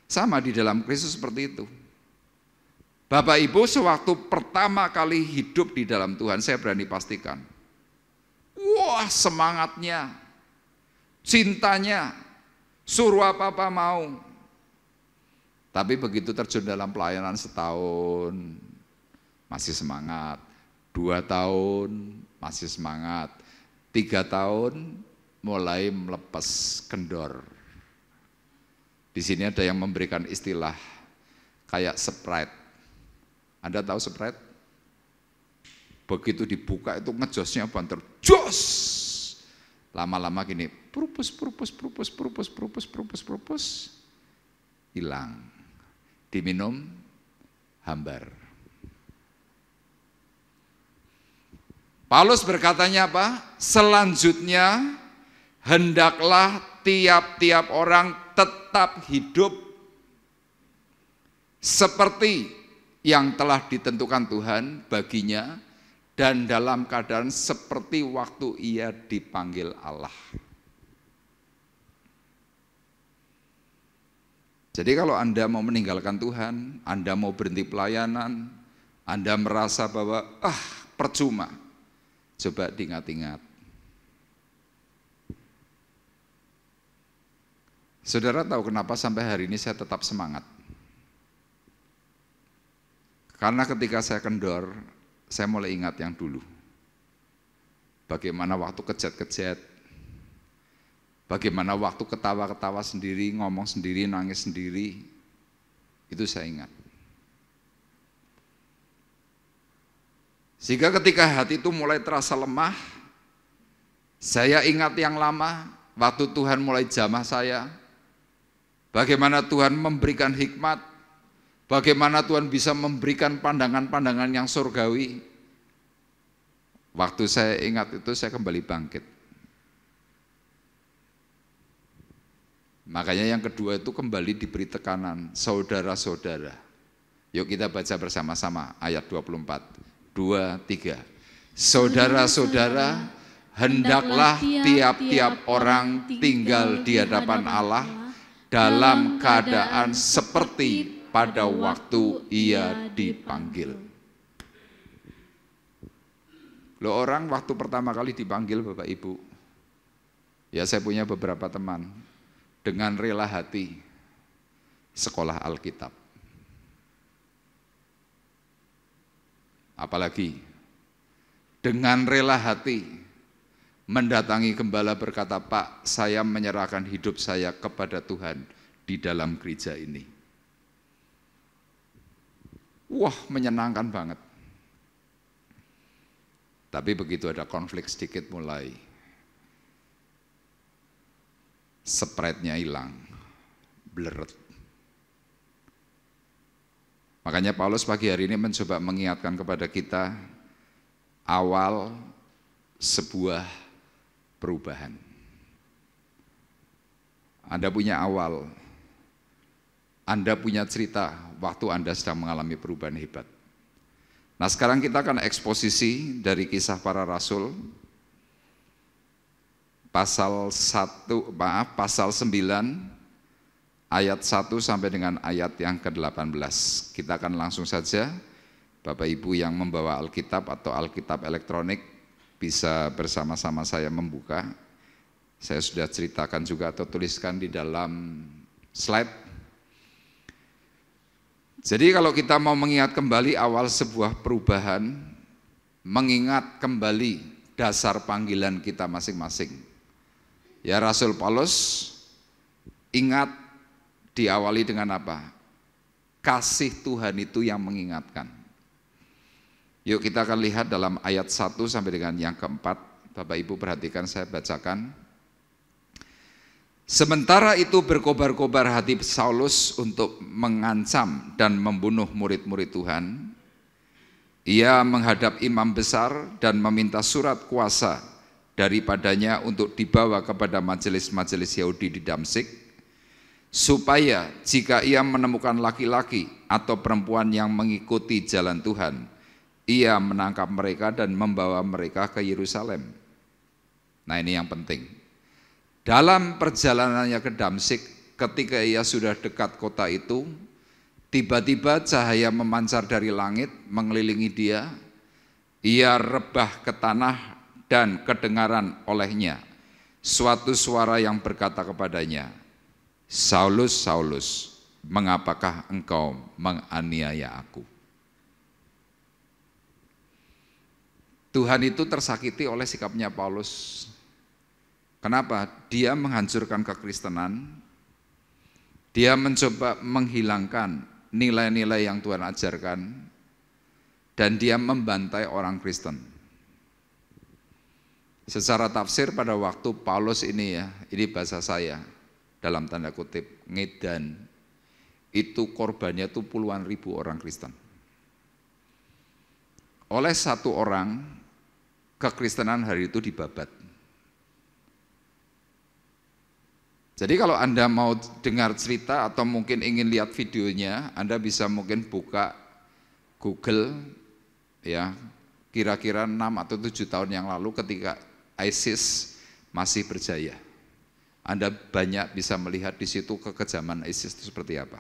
Sama di dalam Kristus seperti itu. Bapak Ibu sewaktu pertama kali hidup di dalam Tuhan, saya berani pastikan. Wah semangatnya, cintanya, suruh apa-apa mau. Tapi begitu terjun dalam pelayanan setahun, masih semangat. 2 tahun, masih semangat. 3 tahun mulai melepas kendor. Di sini ada yang memberikan istilah kayak Sprite. Anda tahu Sprite? Begitu dibuka itu ngejosnya banter, jos! Lama-lama gini, purupus, hilang. Diminum, hambar. Paulus berkatanya apa? Selanjutnya, hendaklah tiap-tiap orang tetap hidup seperti yang telah ditentukan Tuhan baginya dan dalam keadaan seperti waktu ia dipanggil Allah. Jadi kalau Anda mau meninggalkan Tuhan, Anda mau berhenti pelayanan, Anda merasa bahwa percuma, coba diingat-ingat. Saudara tahu kenapa sampai hari ini saya tetap semangat? Karena ketika saya kendor, saya mulai ingat yang dulu. Bagaimana waktu kejet-kejet, bagaimana waktu ketawa-ketawa sendiri, ngomong sendiri, nangis sendiri, itu saya ingat. Sehingga ketika hati itu mulai terasa lemah, saya ingat yang lama, waktu Tuhan mulai jamah saya, bagaimana Tuhan memberikan hikmat, bagaimana Tuhan bisa memberikan pandangan-pandangan yang surgawi. Waktu saya ingat itu saya kembali bangkit. Makanya yang kedua itu kembali diberi tekanan, saudara-saudara. Yuk kita baca bersama-sama ayat 24. 2, 3. Saudara-saudara, hendaklah tiap-tiap orang tinggal di hadapan Allah dalam keadaan seperti pada waktu ia dipanggil. Loh, orang waktu pertama kali dipanggil Bapak Ibu, ya saya punya beberapa teman, dengan rela hati sekolah Alkitab. Apalagi dengan rela hati mendatangi gembala berkata, Pak, saya menyerahkan hidup saya kepada Tuhan di dalam gereja ini. Wah, menyenangkan banget. Tapi begitu ada konflik sedikit mulai, Sprite-nya hilang, bleret. Makanya Paulus pagi hari ini mencoba mengingatkan kepada kita awal sebuah perubahan. Anda punya awal, Anda punya cerita waktu Anda sedang mengalami perubahan hebat. Nah, sekarang kita akan eksposisi dari Kisah Para Rasul pasal 9 ayat 1 sampai dengan ayat yang ke-18. Kita akan langsung saja, Bapak Ibu yang membawa Alkitab atau Alkitab elektronik bisa bersama-sama saya membuka. Saya sudah ceritakan juga atau tuliskan di dalam slide. Jadi kalau kita mau mengingat kembali awal sebuah perubahan, mengingat kembali dasar panggilan kita masing-masing. Ya, Rasul Paulus ingat diawali dengan apa? Kasih Tuhan itu yang mengingatkan. Yuk kita akan lihat dalam ayat 1 sampai dengan yang keempat. Bapak Ibu perhatikan, saya bacakan. Sementara itu berkobar-kobar hati Saulus untuk mengancam dan membunuh murid-murid Tuhan. Ia menghadap imam besar dan meminta surat kuasa daripadanya untuk dibawa kepada majelis-majelis Yahudi di Damsik, supaya jika ia menemukan laki-laki atau perempuan yang mengikuti jalan Tuhan, ia menangkap mereka dan membawa mereka ke Yerusalem. Nah, ini yang penting. Dalam perjalanannya ke Damsik, ketika ia sudah dekat kota itu, tiba-tiba cahaya memancar dari langit mengelilingi dia. Ia rebah ke tanah dan kedengaran olehnya suatu suara yang berkata kepadanya, Saulus, Saulus, mengapakah engkau menganiaya aku? Tuhan itu tersakiti oleh sikapnya Paulus. Kenapa? Dia menghancurkan kekristenan, dia mencoba menghilangkan nilai-nilai yang Tuhan ajarkan, dan dia membantai orang Kristen. Secara tafsir pada waktu Paulus ini ini bahasa saya, dalam tanda kutip, ngedan, itu korbannya itu puluhan ribu orang Kristen. Oleh satu orang, kekristenan hari itu dibabat. Jadi kalau Anda mau dengar cerita atau mungkin ingin lihat videonya, Anda bisa mungkin buka Google ya, kira-kira 6 atau 7 tahun yang lalu ketika ISIS masih berjaya. Anda banyak bisa melihat di situ kekejaman ISIS itu seperti apa.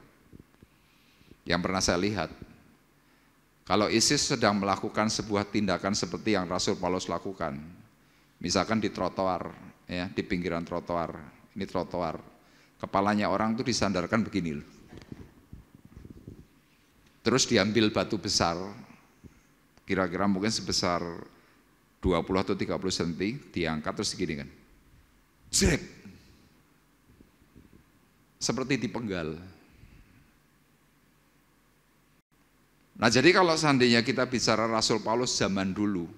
Yang pernah saya lihat, kalau ISIS sedang melakukan sebuah tindakan seperti yang Rasul Paulus lakukan, misalkan di trotoar, ya, di pinggiran trotoar, ini trotoar, kepalanya orang itu disandarkan begini loh. Terus diambil batu besar, kira-kira mungkin sebesar 20 atau 30 cm, diangkat terus begini kan. Jrep. Seperti dipenggal. Nah jadi kalau seandainya kita bicara Rasul Paulus zaman dulu,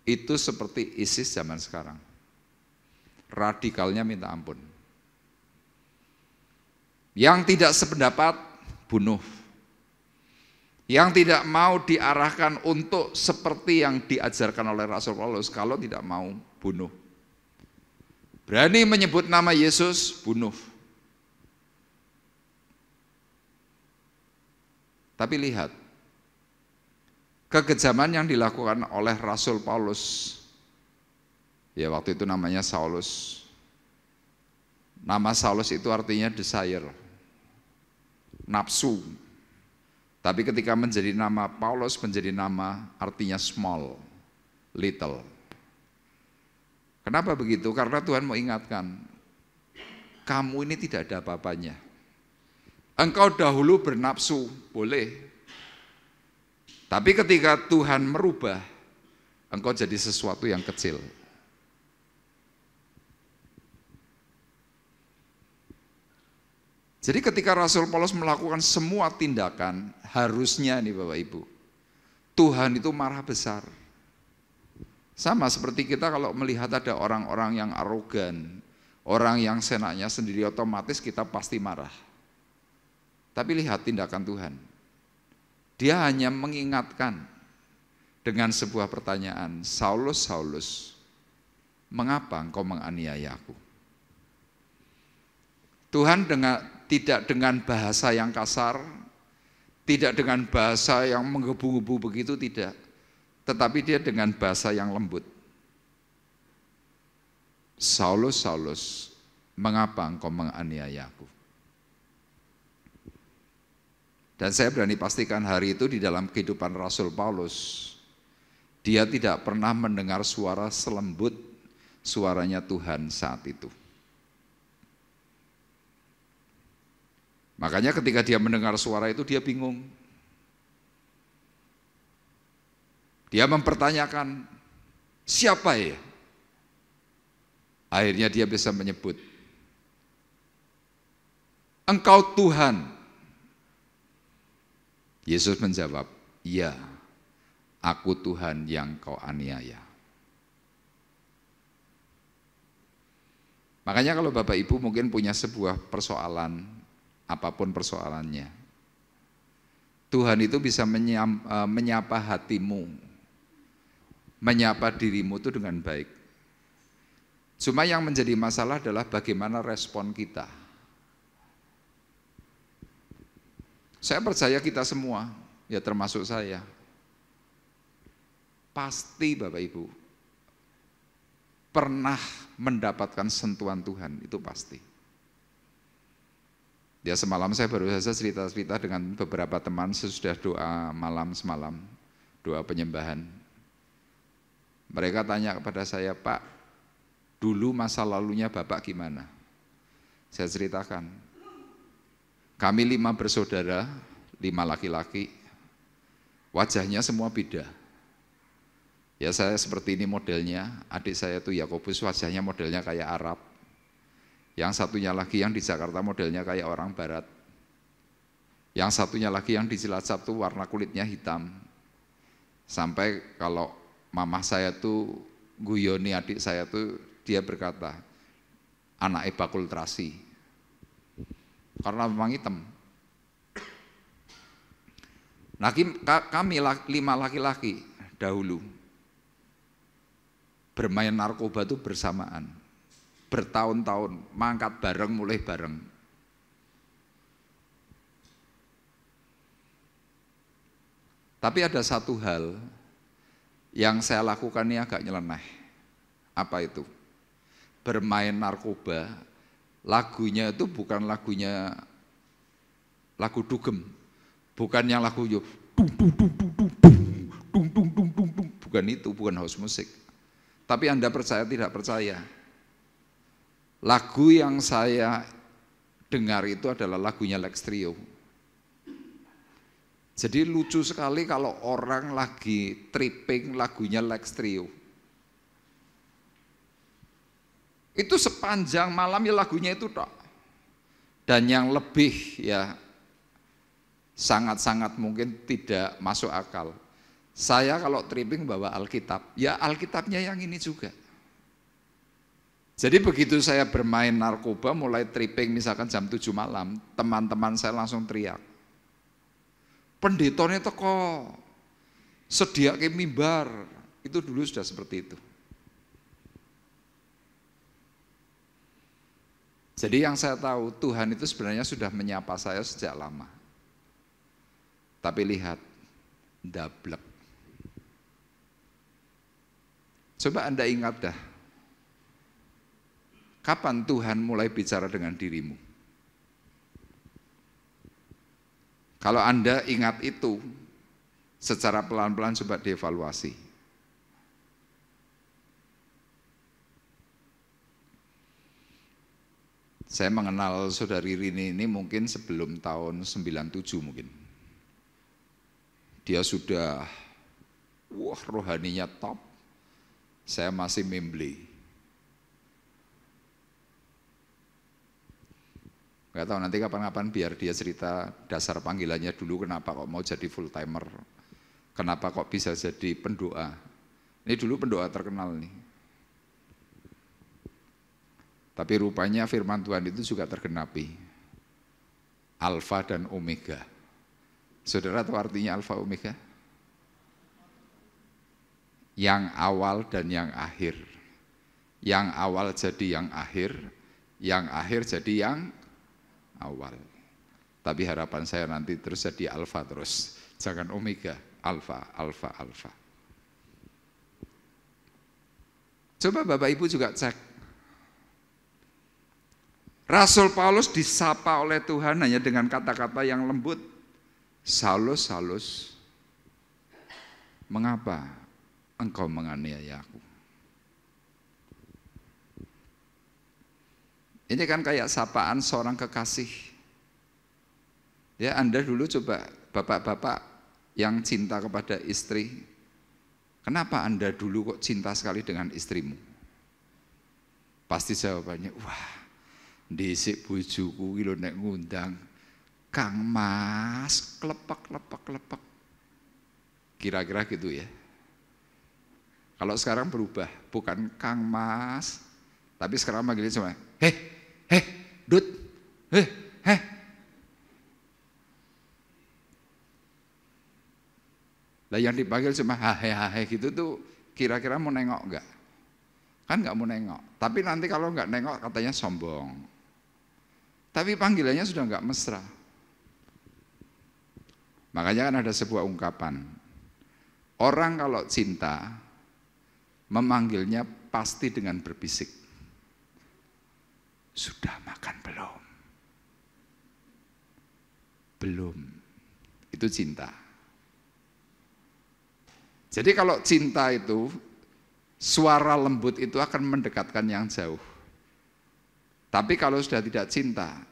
itu seperti ISIS zaman sekarang. Radikalnya minta ampun. Yang tidak sependapat, bunuh. Yang tidak mau diarahkan untuk seperti yang diajarkan oleh Rasul Paulus, kalau tidak mau, bunuh. Berani menyebut nama Yesus, bunuh. Tapi lihat, kekejaman yang dilakukan oleh Rasul Paulus, ya waktu itu namanya Saulus. Nama Saulus itu artinya desire, nafsu. Tapi ketika menjadi nama Paulus, menjadi nama artinya small, little. Kenapa begitu? Karena Tuhan mau ingatkan, kamu ini tidak ada apa-apanya. Engkau dahulu bernafsu, boleh. Tapi ketika Tuhan merubah, engkau jadi sesuatu yang kecil. Jadi ketika Rasul Paulus melakukan semua tindakan, harusnya nih Bapak Ibu, Tuhan itu marah besar. Sama seperti kita kalau melihat ada orang-orang yang arogan, orang yang senaknya sendiri, otomatis kita pasti marah. Tapi lihat tindakan Tuhan. Dia hanya mengingatkan dengan sebuah pertanyaan, Saulus, Saulus, mengapa engkau menganiaya aku? Tuhan tidak dengan bahasa yang kasar, tidak dengan bahasa yang menggebu-gebu begitu, tidak. Tetapi dia dengan bahasa yang lembut. Saulus, Saulus, mengapa engkau menganiaya aku? Dan saya berani pastikan hari itu di dalam kehidupan Rasul Paulus, dia tidak pernah mendengar suara selembut suaranya Tuhan saat itu. Makanya ketika dia mendengar suara itu dia bingung. Dia mempertanyakan, siapa ya? Akhirnya dia bisa menyebut, Engkau Tuhan. Yesus menjawab, iya, aku Tuhan yang kau aniaya. Makanya kalau Bapak Ibu mungkin punya sebuah persoalan, apapun persoalannya, Tuhan itu bisa menyapa hatimu, menyapa dirimu itu dengan baik. Cuma yang menjadi masalah adalah bagaimana respon kita. Saya percaya kita semua, ya termasuk saya, pasti Bapak Ibu pernah mendapatkan sentuhan Tuhan, itu pasti. Ya semalam saya baru saja cerita-cerita dengan beberapa teman sesudah doa malam semalam, doa penyembahan. Mereka tanya kepada saya, Pak, dulu masa lalunya Bapak gimana? Saya ceritakan. Kami 5 bersaudara, 5 laki-laki, wajahnya semua beda. Ya saya seperti ini modelnya, adik saya tuh Yakobus wajahnya modelnya kayak Arab. Yang satunya lagi yang di Jakarta modelnya kayak orang Barat. Yang satunya lagi yang di Cilacap tuh warna kulitnya hitam. Sampai kalau mama saya tuh guyoni adik saya tuh, dia berkata, anak evakultrasi. Karena memang hitam. Nah, kami 5 laki-laki dahulu bermain narkoba itu bersamaan, bertahun-tahun, mangkat bareng, mulai bareng. Tapi ada satu hal yang saya lakukan ini agak nyeleneh. Apa itu? Bermain narkoba, lagunya itu bukan lagunya lagu dugem, bukan yang lagu yo bukan itu, bukan house musik. Tapi Anda percaya tidak percaya, lagu yang saya dengar itu adalah lagunya Lex Trio. Jadi lucu sekali kalau orang lagi tripping lagunya Lex Trio. Itu sepanjang malam ya lagunya itu tok. Dan yang lebih ya sangat-sangat mungkin tidak masuk akal. Saya kalau tripping bawa Alkitab, ya Alkitabnya yang ini juga. Jadi begitu saya bermain narkoba mulai tripping misalkan jam 7 malam, teman-teman saya langsung teriak. Pendetanya teko, sediake mimbar, itu dulu sudah seperti itu. Jadi yang saya tahu Tuhan itu sebenarnya sudah menyapa saya sejak lama. Tapi lihat, dablek. Coba Anda ingat dah, kapan Tuhan mulai bicara dengan dirimu? Kalau Anda ingat itu, secara pelan-pelan coba dievaluasi. Saya mengenal saudari Rini ini mungkin sebelum tahun 97 mungkin. Dia sudah, rohaninya top. Saya masih membeli. Gak tahu nanti kapan-kapan biar dia cerita dasar panggilannya dulu kenapa kok mau jadi full timer, kenapa kok bisa jadi pendoa. Ini dulu pendoa terkenal nih. Tapi rupanya firman Tuhan itu juga tergenapi. Alfa dan Omega. Saudara tahu artinya Alfa Omega? Yang awal dan yang akhir. Yang awal jadi yang akhir jadi yang awal. Tapi harapan saya nanti terus jadi alfa terus, jangan omega, alfa. Coba Bapak Ibu juga cek. Rasul Paulus disapa oleh Tuhan hanya dengan kata-kata yang lembut. Saulus, Saulus, mengapa engkau menganiaya aku? Ini kan kayak sapaan seorang kekasih. Ya, Anda dulu coba bapak-bapak yang cinta kepada istri, kenapa Anda dulu kok cinta sekali dengan istrimu? Pasti jawabannya, wah, dhisik bojoku iki lho nek ngundang Kang Mas, klepek. Kira-kira gitu ya. Kalau sekarang berubah, bukan Kang Mas, tapi sekarang manggilnya cuma, Dut, Lah yang dipanggil cuma hahe gitu tuh kira-kira mau nengok enggak? Kan enggak mau nengok. Tapi nanti kalau enggak nengok katanya sombong. Tapi panggilannya sudah enggak mesra. Makanya kan ada sebuah ungkapan. Orang kalau cinta memanggilnya pasti dengan berbisik. Sudah makan belum? Belum. Itu cinta. Jadi kalau cinta itu, suara lembut itu akan mendekatkan yang jauh. Tapi kalau sudah tidak cinta,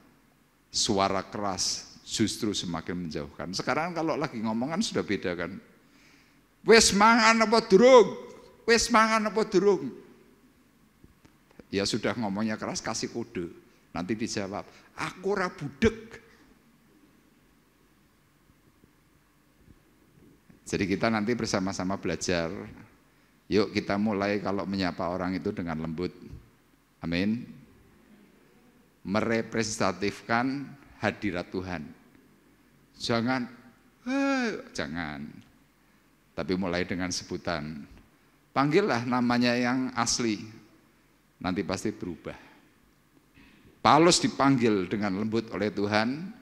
suara keras justru semakin menjauhkan. Sekarang kalau lagi ngomongan sudah beda kan. Wes mangan apa durung? Wis mangan apa durung? Ya sudah ngomongnya keras, kasih kode. Nanti dijawab, aku ora budek. Jadi kita nanti bersama-sama belajar. Yuk kita mulai kalau menyapa orang itu dengan lembut. Amin. Merepresentatifkan hadirat Tuhan. Jangan, jangan. Tapi mulai dengan sebutan. Panggillah namanya yang asli. Nanti pasti berubah. Paulus dipanggil dengan lembut oleh Tuhan.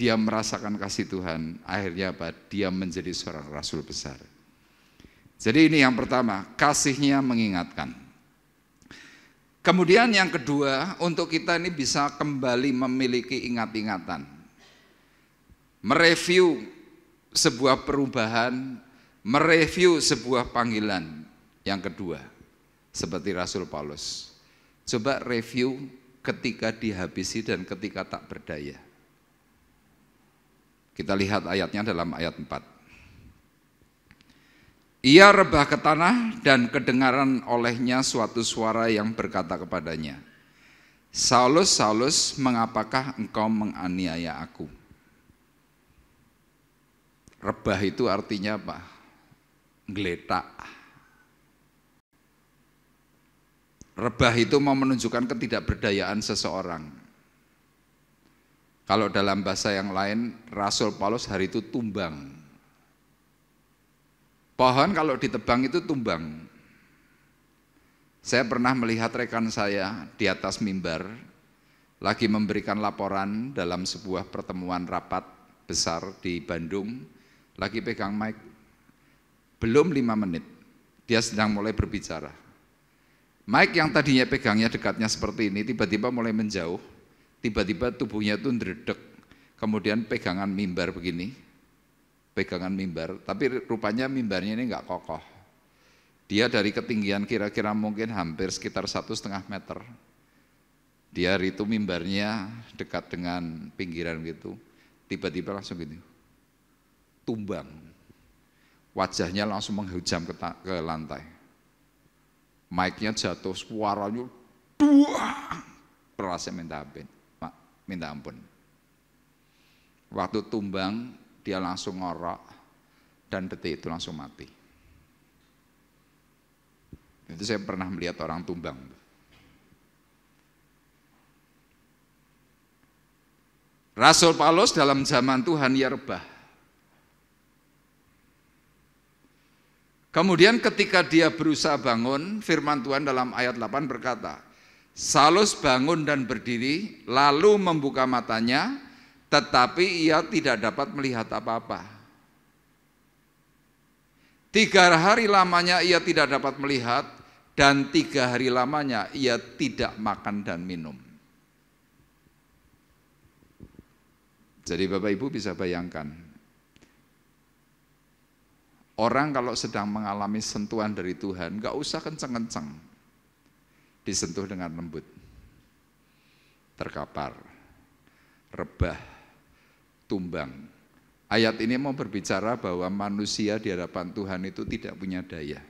Dia merasakan kasih Tuhan, akhirnya apa? Dia menjadi seorang rasul besar. Jadi ini yang pertama, kasihnya mengingatkan. Kemudian yang kedua, untuk kita ini bisa kembali memiliki ingat-ingatan. Mereview sebuah perubahan, mereview sebuah panggilan. Yang kedua, seperti Rasul Paulus. Coba review ketika dihabisi dan ketika tak berdaya. Kita lihat ayatnya dalam ayat 4. Ia rebah ke tanah dan kedengaran olehnya suatu suara yang berkata kepadanya, Saulus, Saulus, mengapakah engkau menganiaya aku? Rebah itu artinya apa? Geletak. Rebah itu mau menunjukkan ketidakberdayaan seseorang. Kalau dalam bahasa yang lain, Rasul Paulus hari itu tumbang. Pohon kalau ditebang itu tumbang. Saya pernah melihat rekan saya di atas mimbar, lagi memberikan laporan dalam sebuah pertemuan rapat besar di Bandung, lagi pegang mic. Belum 5 menit, dia sedang mulai berbicara. Mic yang tadinya pegangnya dekatnya seperti ini, tiba-tiba mulai menjauh. Tiba-tiba tubuhnya itu ndredeg, kemudian pegangan mimbar begini, pegangan mimbar, tapi rupanya mimbarnya ini enggak kokoh. Dia dari ketinggian kira-kira mungkin hampir sekitar 1,5 meter. Dia itu mimbarnya dekat dengan pinggiran gitu, tiba-tiba langsung gitu, tumbang. Wajahnya langsung menghujam ke lantai. Mic-nya jatuh, suaranya duang, perasaan minta ampun. Waktu tumbang, dia langsung ngorok, dan detik itu langsung mati. Itu saya pernah melihat orang tumbang. Rasul Paulus dalam zaman Tuhan ia rebah. Kemudian ketika dia berusaha bangun, firman Tuhan dalam ayat 8 berkata, Saulus bangun dan berdiri, lalu membuka matanya, tetapi ia tidak dapat melihat apa-apa. 3 hari lamanya ia tidak dapat melihat, dan 3 hari lamanya ia tidak makan dan minum. Jadi Bapak Ibu bisa bayangkan, orang kalau sedang mengalami sentuhan dari Tuhan, gak usah kenceng-kenceng. Disentuh dengan lembut, terkapar, rebah, tumbang. Ayat ini mau berbicara bahwa manusia di hadapan Tuhan itu tidak punya daya.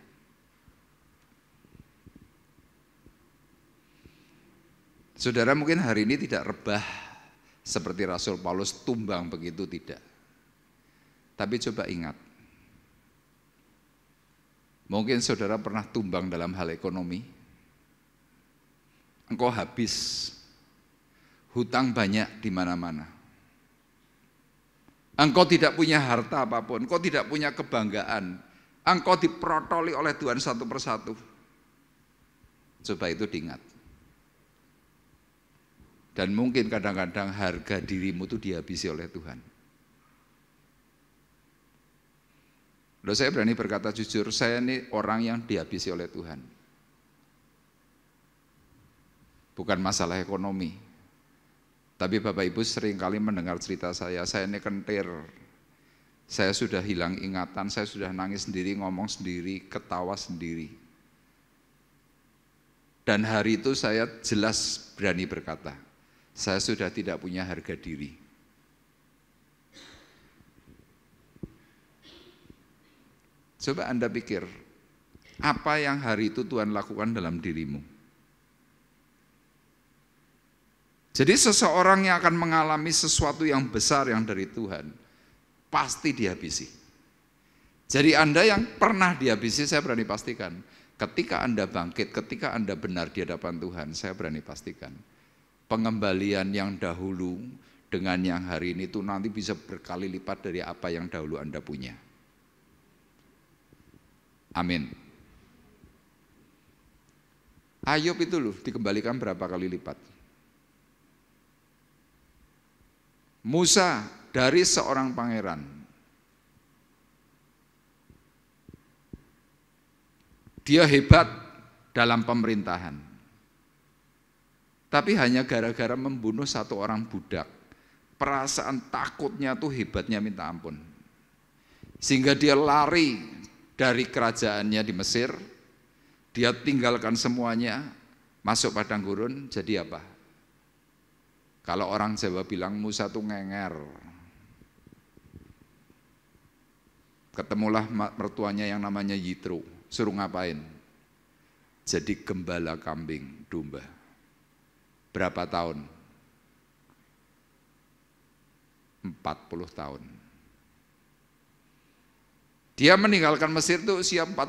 Saudara mungkin hari ini tidak rebah seperti Rasul Paulus tumbang begitu, tidak. Tapi coba ingat, mungkin saudara pernah tumbang dalam hal ekonomi. Engkau habis, hutang banyak di mana-mana. Engkau tidak punya harta apapun, engkau tidak punya kebanggaan. Engkau diprotoli oleh Tuhan satu persatu. Coba itu diingat. Dan mungkin kadang-kadang harga dirimu itu dihabisi oleh Tuhan. Loh, saya berani berkata jujur, saya ini orang yang dihabisi oleh Tuhan. Bukan masalah ekonomi. Tapi Bapak Ibu seringkali mendengar cerita saya ini kentir. Saya sudah hilang ingatan, saya sudah nangis sendiri, ngomong sendiri, ketawa sendiri. Dan hari itu saya jelas berani berkata, saya sudah tidak punya harga diri. Coba Anda pikir, apa yang hari itu Tuhan lakukan dalam dirimu. Jadi seseorang yang akan mengalami sesuatu yang besar yang dari Tuhan, pasti dihabisi. Jadi Anda yang pernah dihabisi, saya berani pastikan, ketika Anda bangkit, ketika Anda benar di hadapan Tuhan, saya berani pastikan, pengembalian yang dahulu dengan yang hari ini itu nanti bisa berkali lipat dari apa yang dahulu Anda punya. Amin. Ayub itu loh dikembalikan berapa kali lipat. Musa dari seorang pangeran, dia hebat dalam pemerintahan, tapi hanya gara-gara membunuh satu orang budak, perasaan takutnya tuh hebatnya minta ampun, sehingga dia lari dari kerajaannya di Mesir, dia tinggalkan semuanya, masuk padang gurun. Jadi apa? Kalau orang Jawa bilang Musa tuh ngenger. Ketemulah mertuanya yang namanya Yitro, suruh ngapain? Jadi gembala kambing domba. Berapa tahun? 40 tahun. Dia meninggalkan Mesir itu usia 40.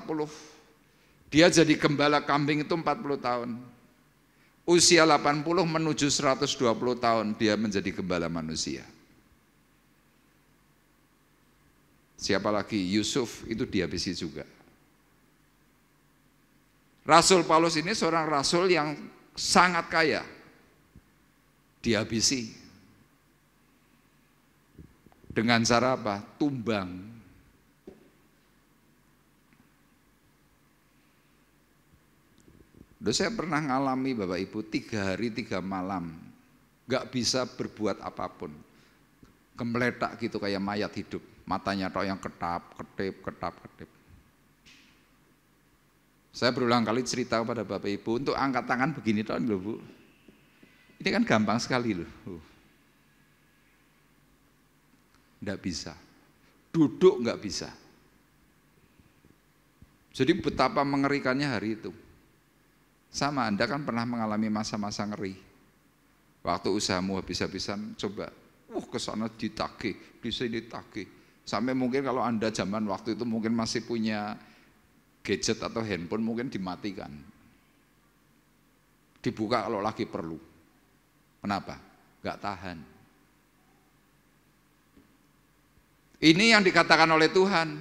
Dia jadi gembala kambing itu 40 tahun. Usia 80 menuju 120 tahun dia menjadi gembala manusia. Siapa lagi? Yusuf itu dihabisi juga. Rasul Paulus ini seorang rasul yang sangat kaya. Dihabisi. Dengan cara apa? Tumbang. Saya pernah ngalami Bapak Ibu 3 hari 3 malam gak bisa berbuat apapun, gemeletak gitu kayak mayat hidup, matanya tok yang ketap-ketip. Saya berulang kali cerita kepada Bapak Ibu untuk angkat tangan begini tok loh Bu, ini kan gampang sekali loh, gak bisa, duduk gak bisa. Jadi betapa mengerikannya hari itu. Sama, Anda kan pernah mengalami masa-masa ngeri. Waktu usahamu habis-habisan, coba, ke sana ditagih, di sini ditagih. Sampai mungkin kalau Anda zaman waktu itu mungkin masih punya gadget atau handphone, mungkin dimatikan. Dibuka kalau lagi perlu. Kenapa? Gak tahan. Ini yang dikatakan oleh Tuhan,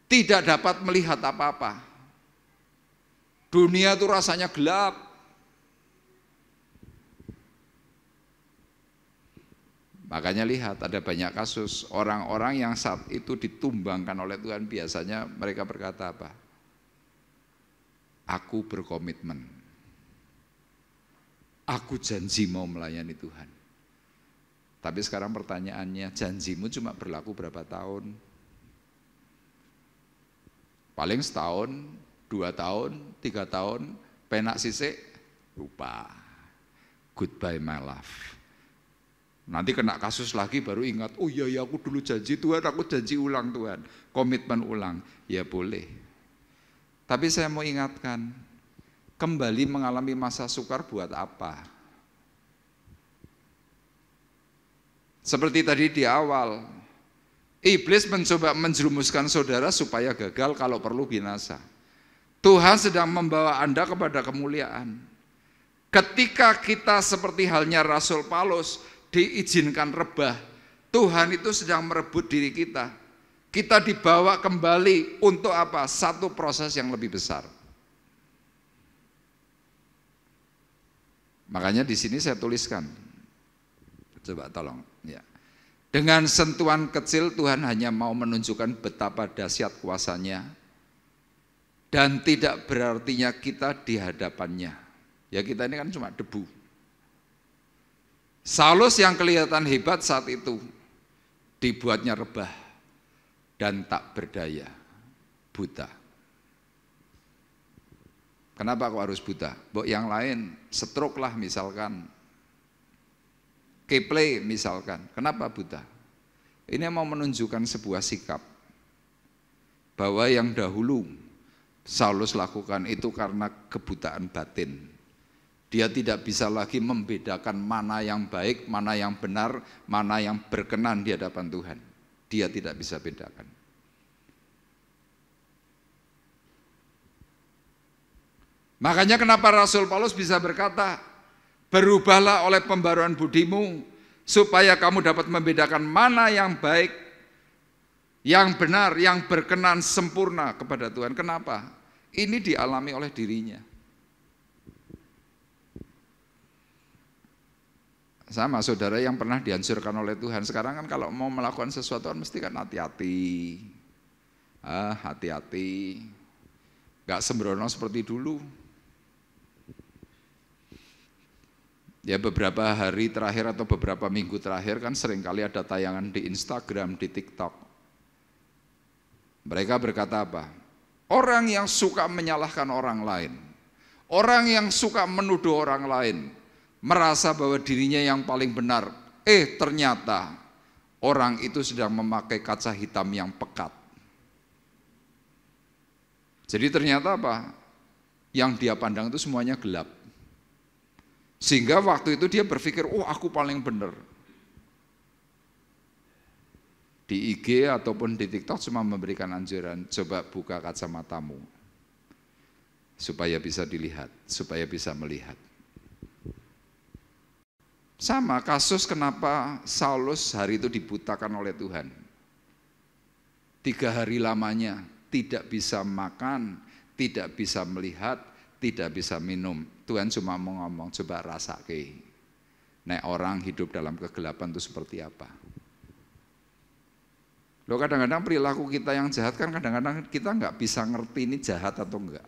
tidak dapat melihat apa-apa. Dunia itu rasanya gelap. Makanya lihat ada banyak kasus orang-orang yang saat itu ditumbangkan oleh Tuhan, biasanya mereka berkata apa? Aku berkomitmen. Aku janji mau melayani Tuhan. Tapi sekarang pertanyaannya, janjimu cuma berlaku berapa tahun? Paling setahun, 2 tahun, 3 tahun, penak sisik, lupa. Goodbye my love. Nanti kena kasus lagi baru ingat, oh iya aku dulu janji Tuhan, aku janji ulang Tuhan. Komitmen ulang, ya boleh. Tapi saya mau ingatkan, kembali mengalami masa sukar buat apa? Seperti tadi di awal, iblis mencoba menjerumuskan saudara supaya gagal, kalau perlu binasa. Tuhan sedang membawa Anda kepada kemuliaan. Ketika kita seperti halnya Rasul Paulus diizinkan rebah, Tuhan itu sedang merebut diri kita. Kita dibawa kembali untuk apa? Satu proses yang lebih besar. Makanya di sini saya tuliskan. Coba tolong ya. Dengan sentuhan kecil Tuhan hanya mau menunjukkan betapa dahsyat kuasanya. Dan tidak berartinya kita di hadapannya. Ya kita ini kan cuma debu. Saulus yang kelihatan hebat saat itu dibuatnya rebah dan tak berdaya, buta. Kenapa kok harus buta? Yang lain stroke lah misalkan, keplay misalkan. Kenapa buta? Ini mau menunjukkan sebuah sikap bahwa yang dahulu Saulus lakukan itu karena kebutaan batin. Dia tidak bisa lagi membedakan mana yang baik, mana yang benar, mana yang berkenan di hadapan Tuhan. Dia tidak bisa bedakan. Makanya kenapa Rasul Paulus bisa berkata, berubahlah oleh pembaruan budimu, supaya kamu dapat membedakan mana yang baik, yang benar, yang berkenan, sempurna kepada Tuhan. Kenapa? Ini dialami oleh dirinya. Sama saudara yang pernah dihancurkan oleh Tuhan. Sekarang kan kalau mau melakukan sesuatu kan mesti kan hati-hati. Hati-hati. Gak sembrono seperti dulu. Ya beberapa hari terakhir atau beberapa minggu terakhir kan seringkali ada tayangan di Instagram, di TikTok. Mereka berkata apa? Orang yang suka menyalahkan orang lain, orang yang suka menuduh orang lain, merasa bahwa dirinya yang paling benar, ternyata orang itu sedang memakai kaca hitam yang pekat. Jadi ternyata apa? Yang dia pandang itu semuanya gelap. Sehingga waktu itu dia berpikir, aku paling benar. Di IG ataupun di TikTok cuma memberikan anjuran, coba buka kacamatamu. Supaya bisa dilihat, supaya bisa melihat. Sama kasus kenapa Saulus hari itu dibutakan oleh Tuhan. 3 hari lamanya tidak bisa makan, tidak bisa melihat, tidak bisa minum. Tuhan cuma mau ngomong, coba rasake. Nek orang hidup dalam kegelapan itu seperti apa? Loh kadang-kadang perilaku kita yang jahat kan kadang-kadang kita nggak bisa ngerti ini jahat atau enggak.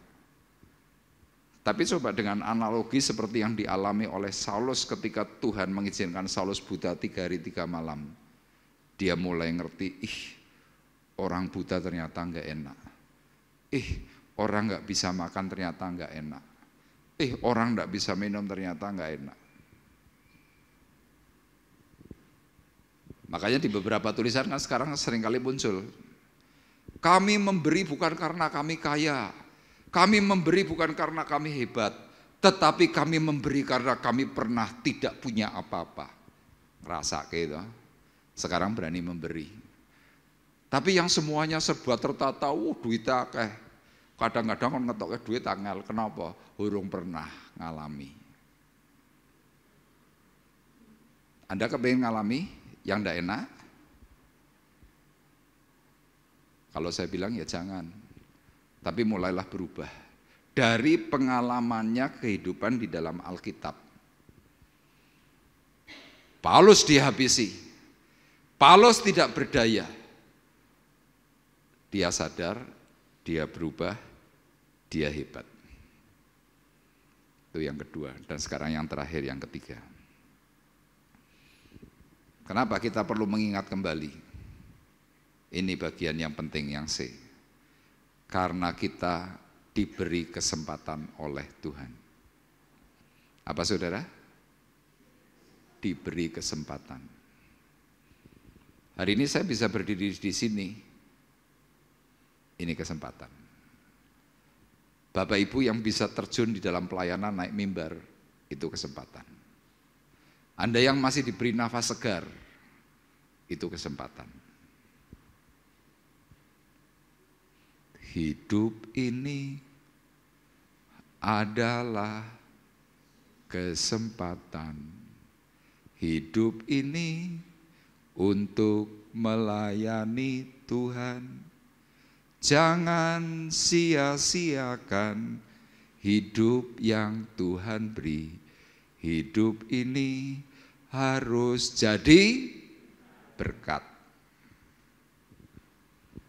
Tapi coba dengan analogi seperti yang dialami oleh Saulus ketika Tuhan mengizinkan Saulus buta 3 hari 3 malam. Dia mulai ngerti, orang buta ternyata enggak enak. Orang enggak bisa makan ternyata enggak enak. Orang enggak bisa minum ternyata enggak enak. Makanya di beberapa tulisan kan sekarang seringkali muncul. Kami memberi bukan karena kami kaya. Kami memberi bukan karena kami hebat. Tetapi kami memberi karena kami pernah tidak punya apa-apa. Rasa gitu. Sekarang berani memberi. Tapi yang semuanya serba tertata, duitnya akeh. Kadang-kadang ngetoknya duit angel. Kenapa? Urung pernah ngalami. Anda kepengen ngalami yang tidak enak? Kalau saya bilang ya jangan. Tapi mulailah berubah. Dari pengalamannya kehidupan di dalam Alkitab. Paulus dihabisi. Paulus tidak berdaya. Dia sadar, dia berubah, dia hebat. Itu yang kedua. Dan sekarang yang terakhir, yang ketiga. Kenapa kita perlu mengingat kembali? Ini bagian yang penting, yang C. Karena kita diberi kesempatan oleh Tuhan. Apa saudara? Diberi kesempatan. Hari ini saya bisa berdiri di sini. Ini kesempatan. Bapak Ibu yang bisa terjun di dalam pelayanan naik mimbar, itu kesempatan. Anda yang masih diberi nafas segar, itu kesempatan. Hidup ini adalah kesempatan. Hidup ini untuk melayani Tuhan. Jangan sia-siakan hidup yang Tuhan beri. Hidup ini harus jadi berkat.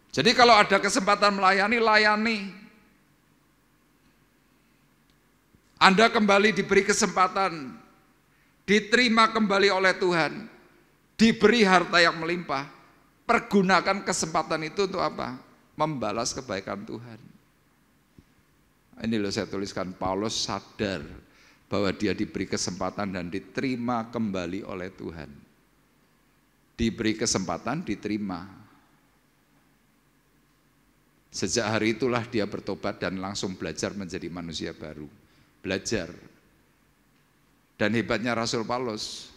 Jadi kalau ada kesempatan melayani, layani. Anda kembali diberi kesempatan, diterima kembali oleh Tuhan, diberi harta yang melimpah. Pergunakan kesempatan itu untuk apa? Membalas kebaikan Tuhan. Ini loh saya tuliskan, Paulus sadar bahwa dia diberi kesempatan dan diterima kembali oleh Tuhan. Diberi kesempatan, diterima. Sejak hari itulah dia bertobat dan langsung belajar menjadi manusia baru. Belajar. Dan hebatnya Rasul Paulus,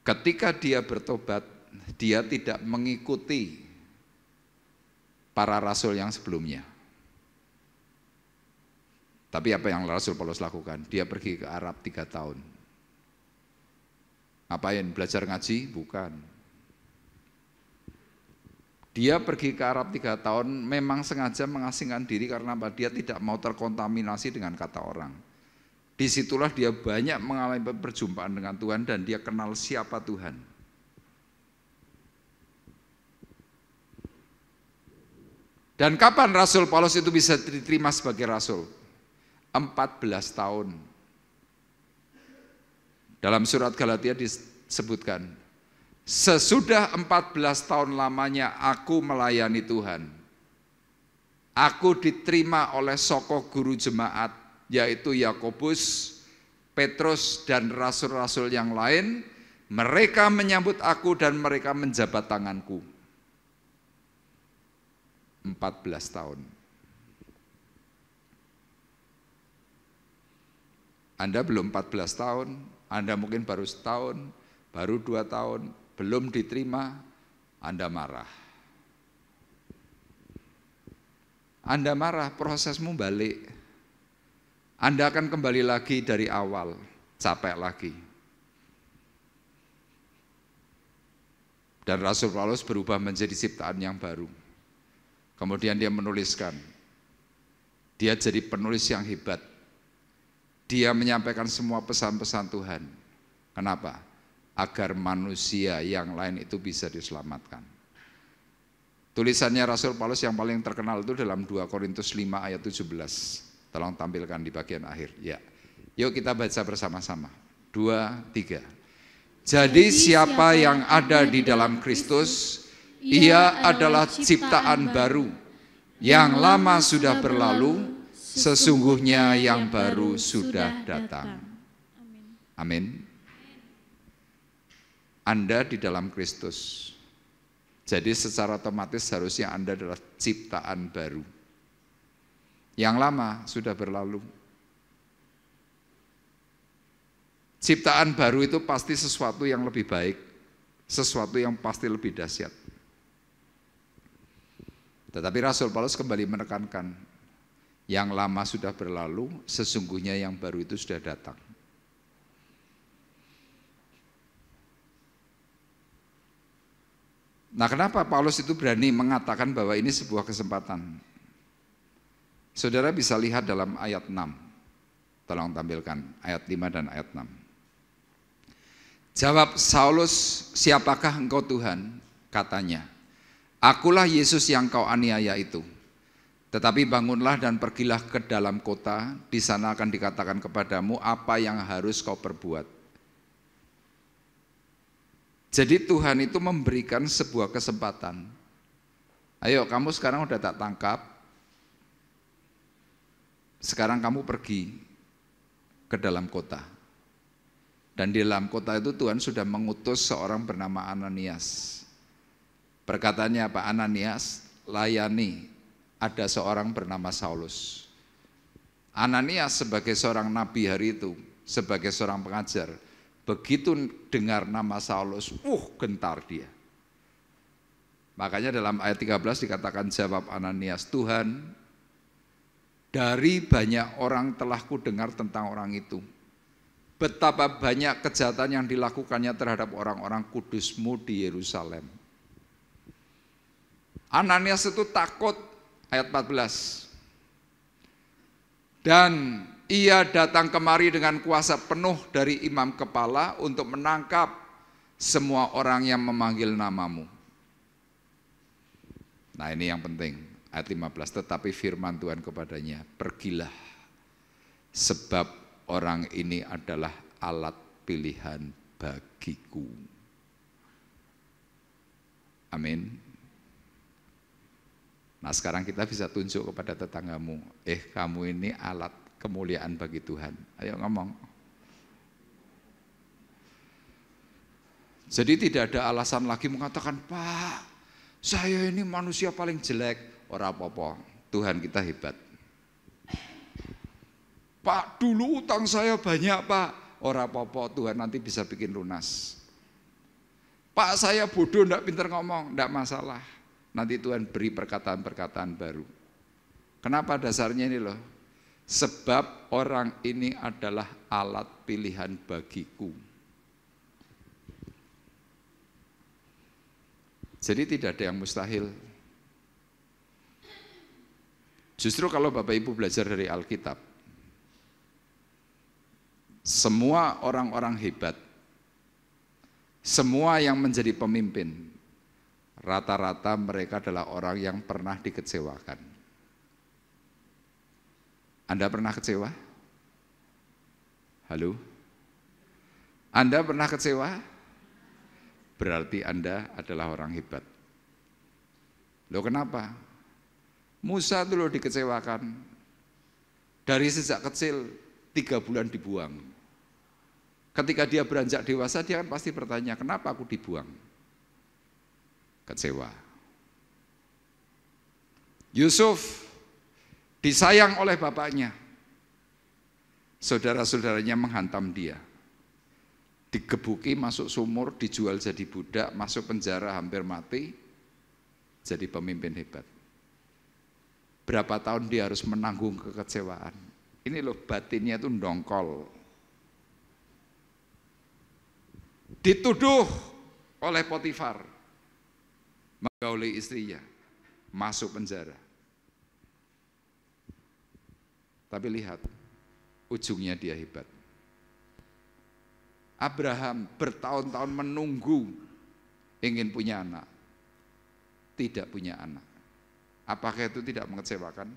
ketika dia bertobat, dia tidak mengikuti para rasul yang sebelumnya. Tapi apa yang Rasul Paulus lakukan? Dia pergi ke Arab 3 tahun. Ngapain? Belajar ngaji? Bukan. Dia pergi ke Arab 3 tahun memang sengaja mengasingkan diri karena apa? Dia tidak mau terkontaminasi dengan kata orang. Disitulah dia banyak mengalami perjumpaan dengan Tuhan dan dia kenal siapa Tuhan. Dan kapan Rasul Paulus itu bisa diterima sebagai rasul? 14 tahun. Dalam surat Galatia disebutkan, sesudah 14 tahun lamanya aku melayani Tuhan, aku diterima oleh soko guru jemaat, yaitu Yakobus, Petrus, dan rasul-rasul yang lain. Mereka menyambut aku dan mereka menjabat tanganku. 14 tahun. Anda belum 14 tahun, Anda mungkin baru setahun, baru 2 tahun, belum diterima, Anda marah. Anda marah, prosesmu balik. Anda akan kembali lagi dari awal, capek lagi. Dan Rasul Paulus berubah menjadi ciptaan yang baru. Kemudian dia menuliskan, dia jadi penulis yang hebat. Dia menyampaikan semua pesan-pesan Tuhan. Kenapa? Agar manusia yang lain itu bisa diselamatkan. Tulisannya Rasul Paulus yang paling terkenal itu dalam 2 Korintus 5 ayat 17. Tolong tampilkan di bagian akhir. Ya. Yuk kita baca bersama-sama. 2, 3. Jadi siapa yang ada di dalam Kristus, ia adalah ciptaan baru. Yang lama sudah berlalu, sesungguhnya yang baru sudah datang. Amin. Anda di dalam Kristus. Jadi secara otomatis harusnya Anda adalah ciptaan baru. Yang lama sudah berlalu. Ciptaan baru itu pasti sesuatu yang lebih baik, sesuatu yang pasti lebih dahsyat. Tetapi Rasul Paulus kembali menekankan, yang lama sudah berlalu, sesungguhnya yang baru itu sudah datang. Nah, kenapa Paulus itu berani mengatakan bahwa ini sebuah kesempatan? Saudara bisa lihat dalam ayat 6. Tolong tampilkan ayat 5 dan ayat 6. Jawab Saulus, siapakah engkau Tuhan? Katanya, akulah Yesus yang kau aniaya itu. Tetapi bangunlah dan pergilah ke dalam kota, di sana akan dikatakan kepadamu apa yang harus kau perbuat. Jadi Tuhan itu memberikan sebuah kesempatan. Ayo kamu sekarang udah tak tangkap, sekarang kamu pergi ke dalam kota. Dan di dalam kota itu Tuhan sudah mengutus seorang bernama Ananias. Perkataannya apa? Ananias, layani. Ada seorang bernama Saulus. Ananias sebagai seorang nabi hari itu, sebagai seorang pengajar, begitu dengar nama Saulus, gentar dia. Makanya dalam ayat 13 dikatakan jawab Ananias, Tuhan, dari banyak orang telah kudengar tentang orang itu. Betapa banyak kejahatan yang dilakukannya terhadap orang-orang kudus-Mu di Yerusalem. Ananias itu takut. Ayat 14. Dan ia datang kemari dengan kuasa penuh dari imam kepala untuk menangkap semua orang yang memanggil namamu. Nah ini yang penting. Ayat 15. Tetapi firman Tuhan kepadanya, pergilah, sebab orang ini adalah alat pilihan bagiku. Amin. Nah sekarang kita bisa tunjuk kepada tetanggamu, kamu ini alat kemuliaan bagi Tuhan. Ayo ngomong. Jadi tidak ada alasan lagi mengatakan, Pak, saya ini manusia paling jelek. ora apa-apa, Tuhan kita hebat. Pak, dulu utang saya banyak Pak, ora apa-apa, Tuhan nanti bisa bikin lunas. Pak, saya bodoh, enggak pintar ngomong, enggak masalah. Nanti Tuhan beri perkataan-perkataan baru. Kenapa dasarnya ini loh? Sebab orang ini adalah alat pilihan bagiku. Jadi tidak ada yang mustahil. Justru kalau Bapak Ibu belajar dari Alkitab, semua orang-orang hebat, semua yang menjadi pemimpin, rata-rata mereka adalah orang yang pernah dikecewakan. Anda pernah kecewa? Halo? Anda pernah kecewa? Berarti Anda adalah orang hebat. Loh kenapa? Musa itu loh dikecewakan. Dari sejak kecil 3 bulan dibuang. Ketika dia beranjak dewasa, dia kan pasti bertanya, kenapa aku dibuang? Kecewa. Yusuf disayang oleh bapaknya. Saudara-saudaranya menghantam dia. Digebuki, masuk sumur, dijual jadi budak, masuk penjara hampir mati, jadi pemimpin hebat. Berapa tahun dia harus menanggung kekecewaan. Ini loh batinnya itu ndongkol. Dituduh oleh Potifar, menggauli istrinya, masuk penjara. Tapi lihat, ujungnya dia hebat. Abraham bertahun-tahun menunggu ingin punya anak, tidak punya anak. Apakah itu tidak mengecewakan?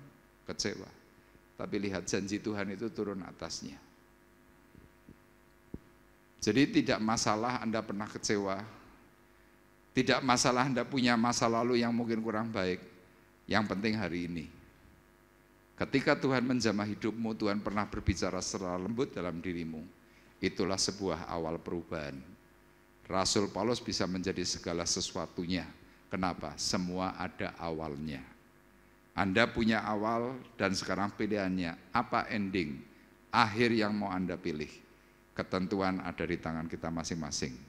Kecewa. Tapi lihat janji Tuhan itu turun atasnya. Jadi tidak masalah Anda pernah kecewa, tidak masalah Anda punya masa lalu yang mungkin kurang baik. Yang penting hari ini, ketika Tuhan menjamah hidupmu, Tuhan pernah berbicara secara lembut dalam dirimu. Itulah sebuah awal perubahan. Rasul Paulus bisa menjadi segala sesuatunya. Kenapa? Semua ada awalnya. Anda punya awal dan sekarang pilihannya. Apa ending? Akhir yang mau Anda pilih. Ketentuan ada di tangan kita masing-masing.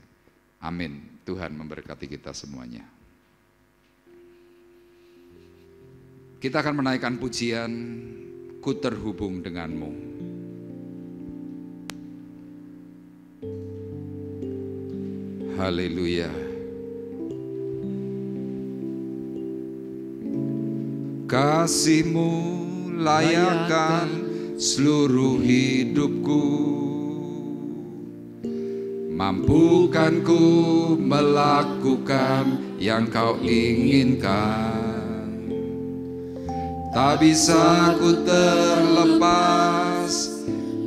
Amin. Tuhan memberkati kita semuanya. Kita akan menaikkan pujian Ku Terhubung Denganmu. Haleluya. Kasih-Mu layakkan seluruh hidupku, mampukan ku melakukan yang Kau inginkan. Tak bisa ku terlepas,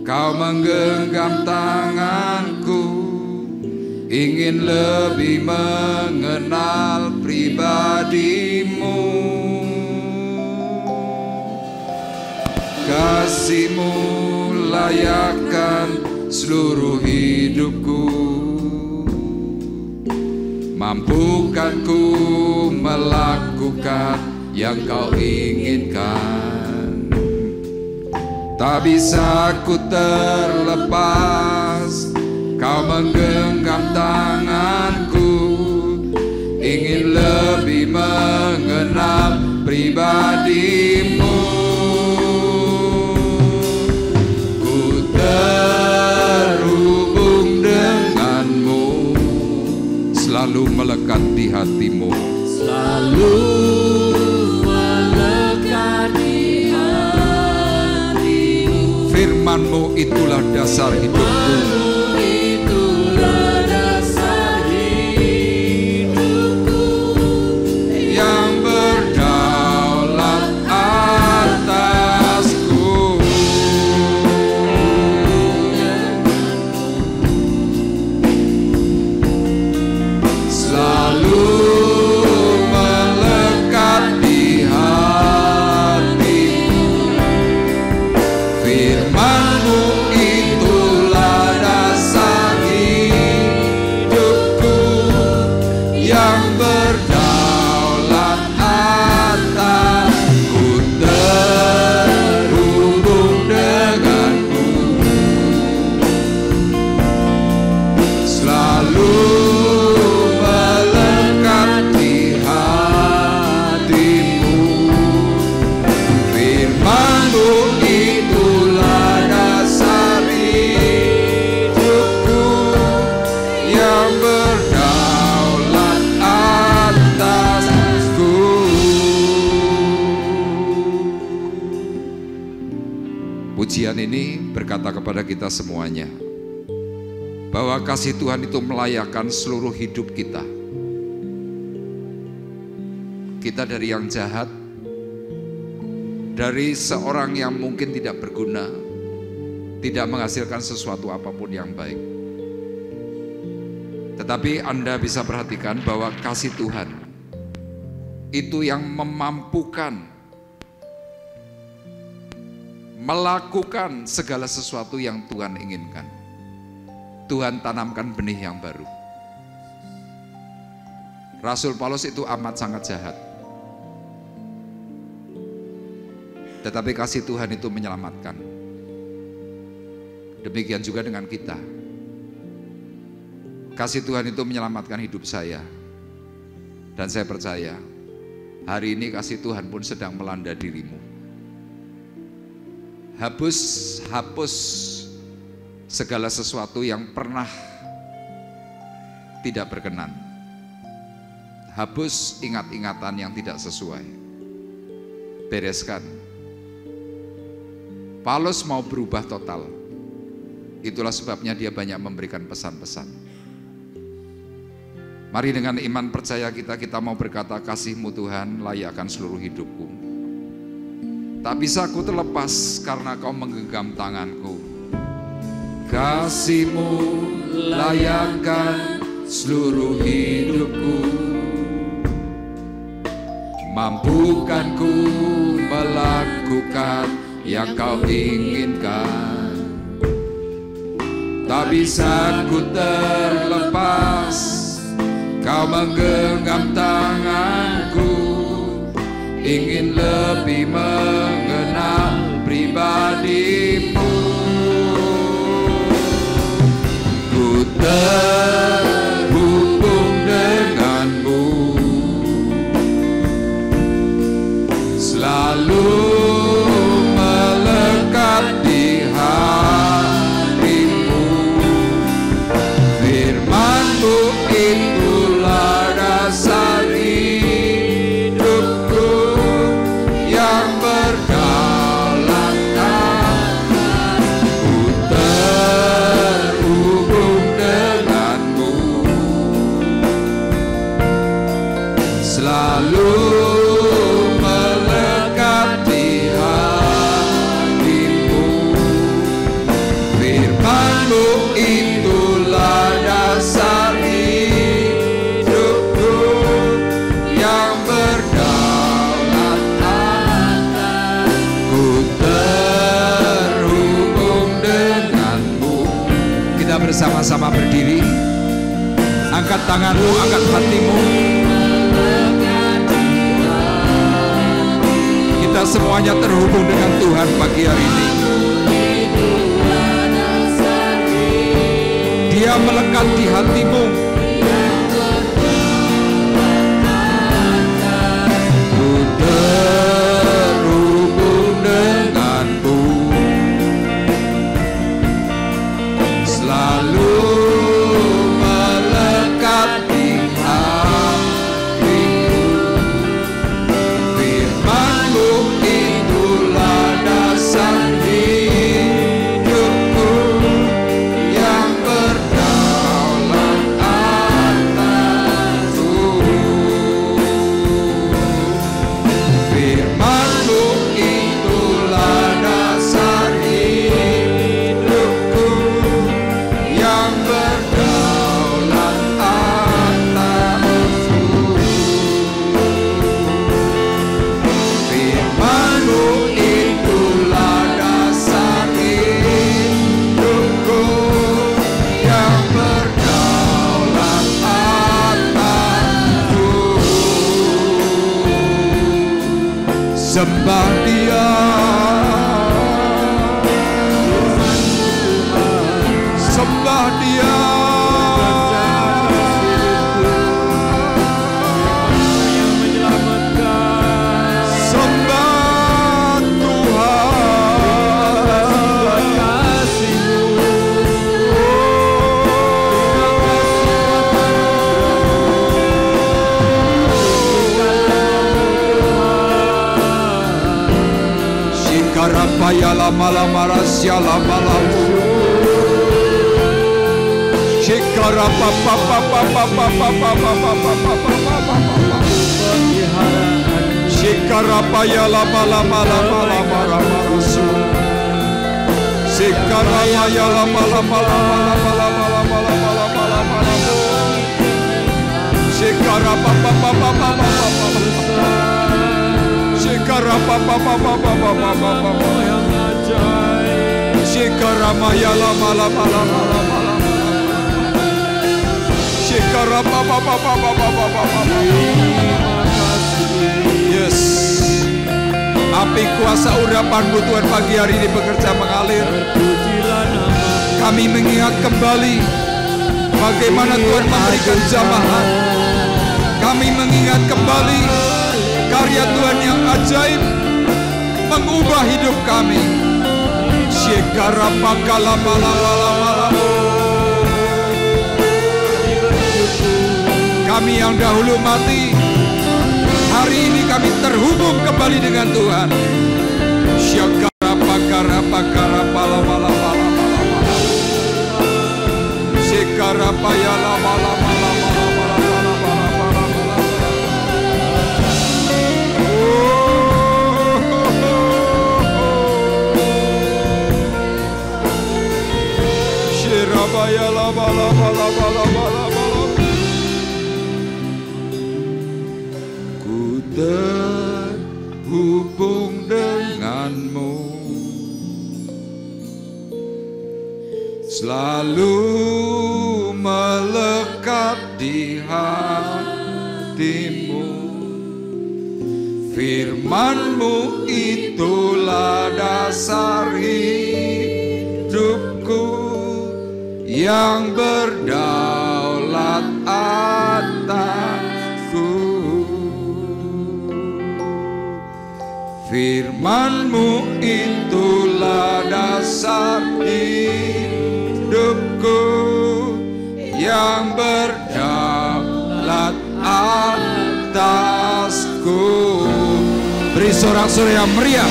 Kau menggenggam tanganku, ingin lebih mengenal pribadi-Mu. Kasih-Mu layakkan seluruh hidupku, mampukan ku melakukan yang Kau inginkan. Tak bisa ku terlepas, Kau menggenggam tanganku, ingin lebih mengenal pribadi-Mu. Ku terhubung denganmu, selalu melekat di hati-Mu. Selalu firman-Mu itulah dasar hidupku. Yang berdaulat atasku. Selalu melekat di hatimu. Firman-Mu itulah dasar pujian ini berkata kepada kita semuanya bahwa kasih Tuhan itu melayakkan seluruh hidup kita. Kita dari yang jahat, dari seorang yang mungkin tidak berguna, tidak menghasilkan sesuatu apapun yang baik. Tetapi Anda bisa perhatikan bahwa kasih Tuhan itu yang memampukan melakukan segala sesuatu yang Tuhan inginkan. Tuhan tanamkan benih yang baru. Rasul Paulus itu amat sangat jahat, tetapi kasih Tuhan itu menyelamatkan. Demikian juga dengan kita. Kasih Tuhan itu menyelamatkan hidup saya. Dan saya percaya hari ini kasih Tuhan pun sedang melanda dirimu. Hapus segala sesuatu yang pernah tidak berkenan. Hapus ingat-ingatan yang tidak sesuai. Bereskan. Paulus mau berubah total. Itulah sebabnya dia banyak memberikan pesan-pesan. Mari dengan iman percaya kita mau berkata, kasih-Mu Tuhan layakkan seluruh hidupku. Tak bisa ku terlepas karena Kau menggenggam tanganku. Kasih-Mu layakkan seluruh hidupku. Mampukan ku melakukan yang Kau inginkan. Tak bisa ku terlepas, Kau menggenggam tanganku. Ingin lebih mengenal pribadi-Mu. Ku terhubung dengan-Mu, selalu melekat di hatimu. Firman-Mu itulah dasar hidupku yang berdaulat. Ku terhubung dengan-Mu, selalu melekat di hatimu. Firman-Mu itulah dasar hidupku yang berdaulat. Ku terhubung dengan-Mu. Kita bersama-sama berdiri. Angkat tanganmu, angkat hatimu. Kita semuanya terhubung dengan Tuhan pagi hari ini. Dia melekat di hatimu. Ku terhubung dengan-Mu, selalu melekat di hatimu. Firman-Mu itulah dasar hidupku yang berdaulat atasku. Firman-Mu itulah dasar hidupku yang berdaulat atasku. Firman-Mu itulah dasar hidupku yang berdaulat atasku. Sembah Dia, sembah Dia. Sembah Tuhan. Shikarapayala malamarasya malamu. Shikarapayala malamarasya. Shikarapayala malamarasya. Yes. Api kuasa urapan-Mu Tuhan pagi hari ini bekerja mengalir. Kami mengingat kembali bagaimana Tuhan memberikan jamahan. Kami mengingat kembali karya Tuhan yang ajaib mengubah hidup kami. Kami yang dahulu mati, hari ini kami terhubung kembali dengan Tuhan. Ku terhubung denganmu, selalu melekat di hatimu. Firman-Mu itulah dasar hidupku yang berdaulat atasku. Firman-Mu itulah dasar hidupku yang berdaulat atasku. Beri sorak-sorai yang meriah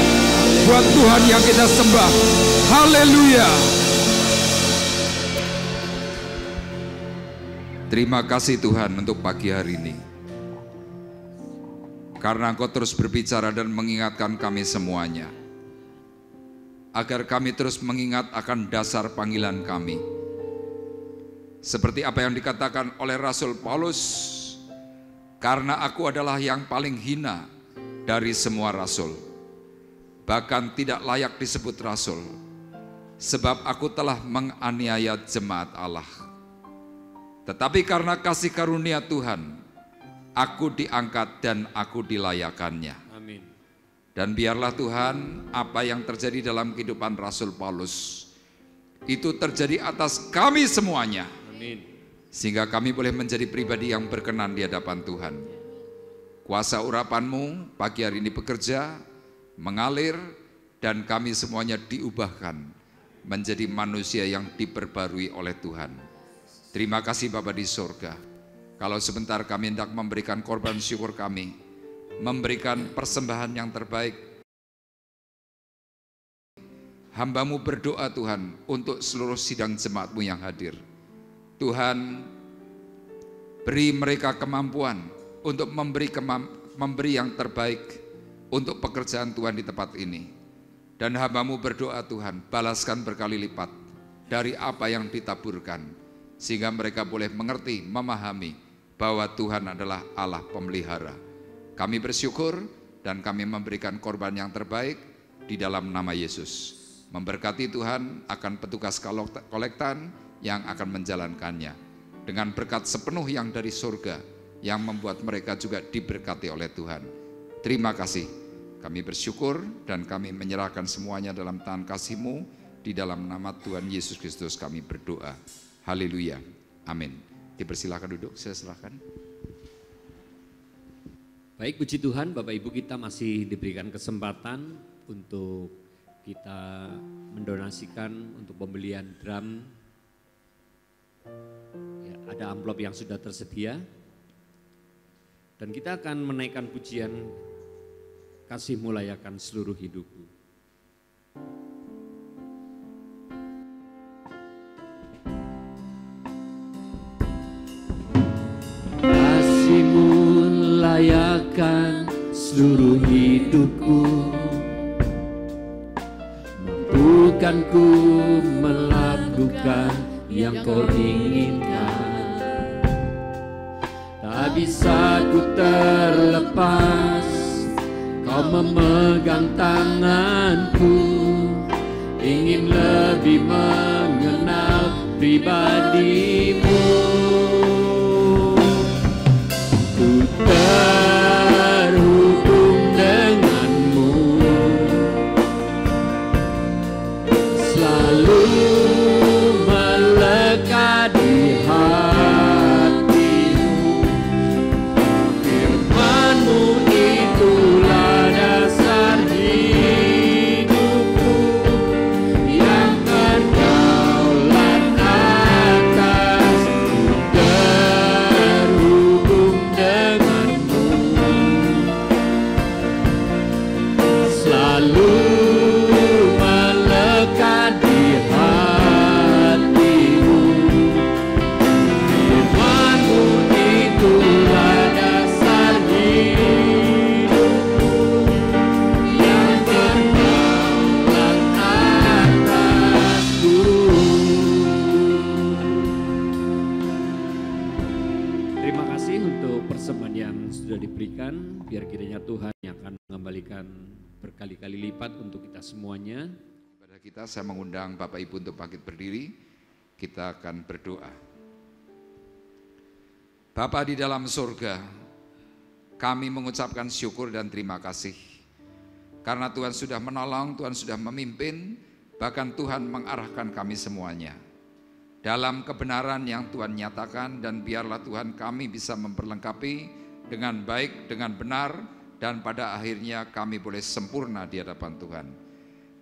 buat Tuhan yang kita sembah. Haleluya. Terima kasih Tuhan untuk pagi hari ini. Karena Engkau terus berbicara dan mengingatkan kami semuanya. Agar kami terus mengingat akan dasar panggilan kami. Seperti apa yang dikatakan oleh Rasul Paulus. Karena aku adalah yang paling hina dari semua rasul. Bahkan tidak layak disebut rasul. Sebab aku telah menganiaya jemaat Allah. Tetapi karena kasih karunia Tuhan, aku diangkat dan aku dilayakannya. Amin. Dan biarlah Tuhan, apa yang terjadi dalam kehidupan Rasul Paulus, itu terjadi atas kami semuanya. Amin. Sehingga kami boleh menjadi pribadi yang berkenan di hadapan Tuhan. Kuasa urapan-Mu pagi hari ini bekerja, mengalir, dan kami semuanya diubahkan menjadi manusia yang diperbarui oleh Tuhan. Terima kasih Bapa di surga. Kalau sebentar kami hendak memberikan korban syukur kami, memberikan persembahan yang terbaik. Hamba-Mu berdoa Tuhan untuk seluruh sidang jemaat-Mu yang hadir. Tuhan, beri mereka kemampuan untuk memberi yang terbaik untuk pekerjaan Tuhan di tempat ini. Dan hamba-Mu berdoa Tuhan, balaskan berkali lipat dari apa yang ditaburkan, sehingga mereka boleh mengerti, memahami bahwa Tuhan adalah Allah pemelihara. Kami bersyukur dan kami memberikan korban yang terbaik di dalam nama Yesus. Memberkati Tuhan akan petugas kolektan yang akan menjalankannya. Dengan berkat sepenuh yang dari surga, yang membuat mereka juga diberkati oleh Tuhan. Terima kasih. Kami bersyukur dan kami menyerahkan semuanya dalam tangan kasih-Mu. Di dalam nama Tuhan Yesus Kristus kami berdoa. Haleluya. Amin. Dipersilakan duduk, saya serahkan. Baik, puji Tuhan, Bapak Ibu kita masih diberikan kesempatan untuk kita mendonasikan untuk pembelian drum. Ya, ada amplop yang sudah tersedia. Dan kita akan menaikkan pujian kasih mulayakan seluruh hidupku. seluruh hidupku. Mampukan ku melakukan yang kau inginkan. Tak bisa ku terlepas, kau memegang tanganku. Ingin lebih mengenal pribadimu. Ku terhubung denganmu, selalu melekat di hatimu. Firman-Mu itulah dasar hidupku, yang berdaulat atas. Terhubung denganmu, selalu melekat di hatimu. Firman-Mu itulah dasar hidupku, yang berdaulat atasku. Terima kasih untuk persembahan yang sudah diberikan. Biar kiranya Tuhan yang akan mengembalikan berkali-kali lipat untuk kita semuanya. Pada kita, saya mengundang Bapak Ibu untuk bangkit berdiri. Kita akan berdoa. Bapa di dalam surga, kami mengucapkan syukur dan terima kasih. Karena Tuhan sudah menolong, Tuhan sudah memimpin, bahkan Tuhan mengarahkan kami semuanya dalam kebenaran yang Tuhan nyatakan, dan biarlah Tuhan kami bisa memperlengkapi dengan baik, dengan benar, dan pada akhirnya kami boleh sempurna di hadapan Tuhan.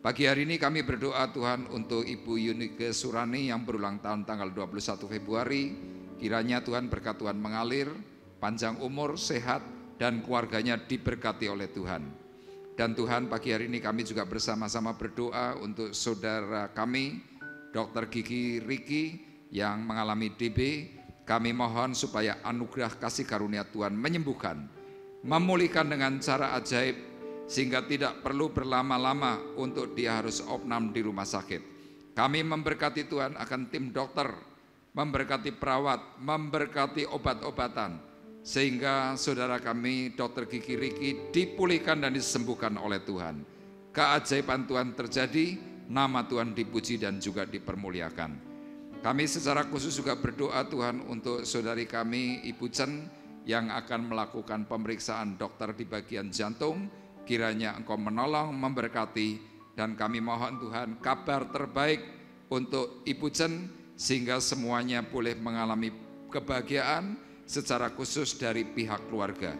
Pagi hari ini kami berdoa Tuhan untuk Ibu Yunike Surani yang berulang tahun tanggal 21 Februari. Kiranya Tuhan berkat Tuhan mengalir, panjang umur, sehat, dan keluarganya diberkati oleh Tuhan. Dan Tuhan, pagi hari ini kami juga bersama-sama berdoa untuk saudara kami, Dr. Gigi Riki yang mengalami DB. Kami mohon supaya anugerah kasih karunia Tuhan menyembuhkan, memulihkan dengan cara ajaib, sehingga tidak perlu berlama-lama untuk dia harus opnam di rumah sakit. Kami memberkati Tuhan akan tim dokter, memberkati perawat, memberkati obat-obatan, sehingga saudara kami Dr. Gigi Riki dipulihkan dan disembuhkan oleh Tuhan. Keajaiban Tuhan terjadi, nama Tuhan dipuji dan juga dipermuliakan. Kami secara khusus juga berdoa Tuhan untuk saudari kami Ibu Chen yang akan melakukan pemeriksaan dokter di bagian jantung. Kiranya Engkau menolong, memberkati, dan kami mohon Tuhan kabar terbaik untuk Ibu Chen, sehingga semuanya boleh mengalami kebahagiaan secara khusus dari pihak keluarga.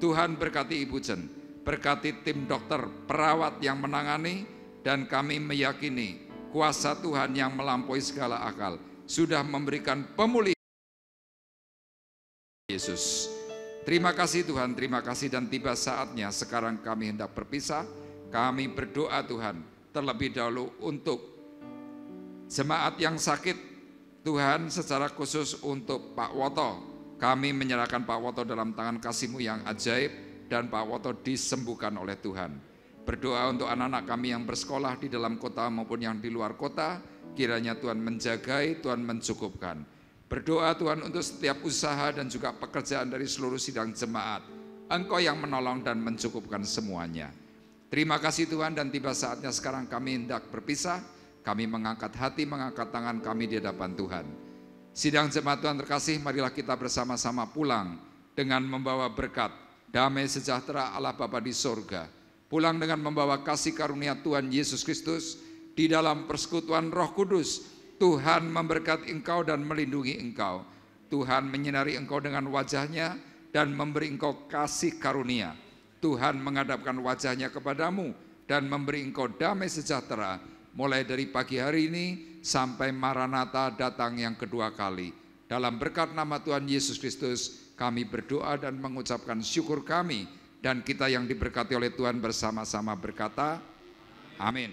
Tuhan berkati Ibu Chen, berkati tim dokter, perawat yang menangani, dan kami meyakini kuasa Tuhan yang melampaui segala akal sudah memberikan pemulihan. Yesus, terima kasih Tuhan, terima kasih, dan tiba saatnya sekarang kami hendak berpisah. Kami berdoa Tuhan terlebih dahulu untuk jemaat yang sakit Tuhan, secara khusus untuk Pak Woto. Kami menyerahkan Pak Woto dalam tangan kasih-Mu yang ajaib, dan Pak Woto disembuhkan oleh Tuhan. Berdoa untuk anak-anak kami yang bersekolah di dalam kota maupun yang di luar kota. Kiranya Tuhan menjagai, Tuhan mencukupkan. Berdoa Tuhan untuk setiap usaha dan juga pekerjaan dari seluruh sidang jemaat. Engkau yang menolong dan mencukupkan semuanya. Terima kasih Tuhan, dan tiba saatnya sekarang kami hendak berpisah. Kami mengangkat hati, mengangkat tangan kami di hadapan Tuhan. Sidang jemaat Tuhan terkasih, marilah kita bersama-sama pulang dengan membawa berkat, damai sejahtera Allah Bapa di sorga. Pulang dengan membawa kasih karunia Tuhan Yesus Kristus di dalam persekutuan Roh Kudus. Tuhan memberkati engkau dan melindungi engkau. Tuhan menyinari engkau dengan wajahnya dan memberi engkau kasih karunia. Tuhan menghadapkan wajahnya kepadamu dan memberi engkau damai sejahtera mulai dari pagi hari ini sampai Maranatha datang yang kedua kali. Dalam berkat nama Tuhan Yesus Kristus kami berdoa dan mengucapkan syukur kami. Dan kita yang diberkati oleh Tuhan bersama-sama berkata, amin.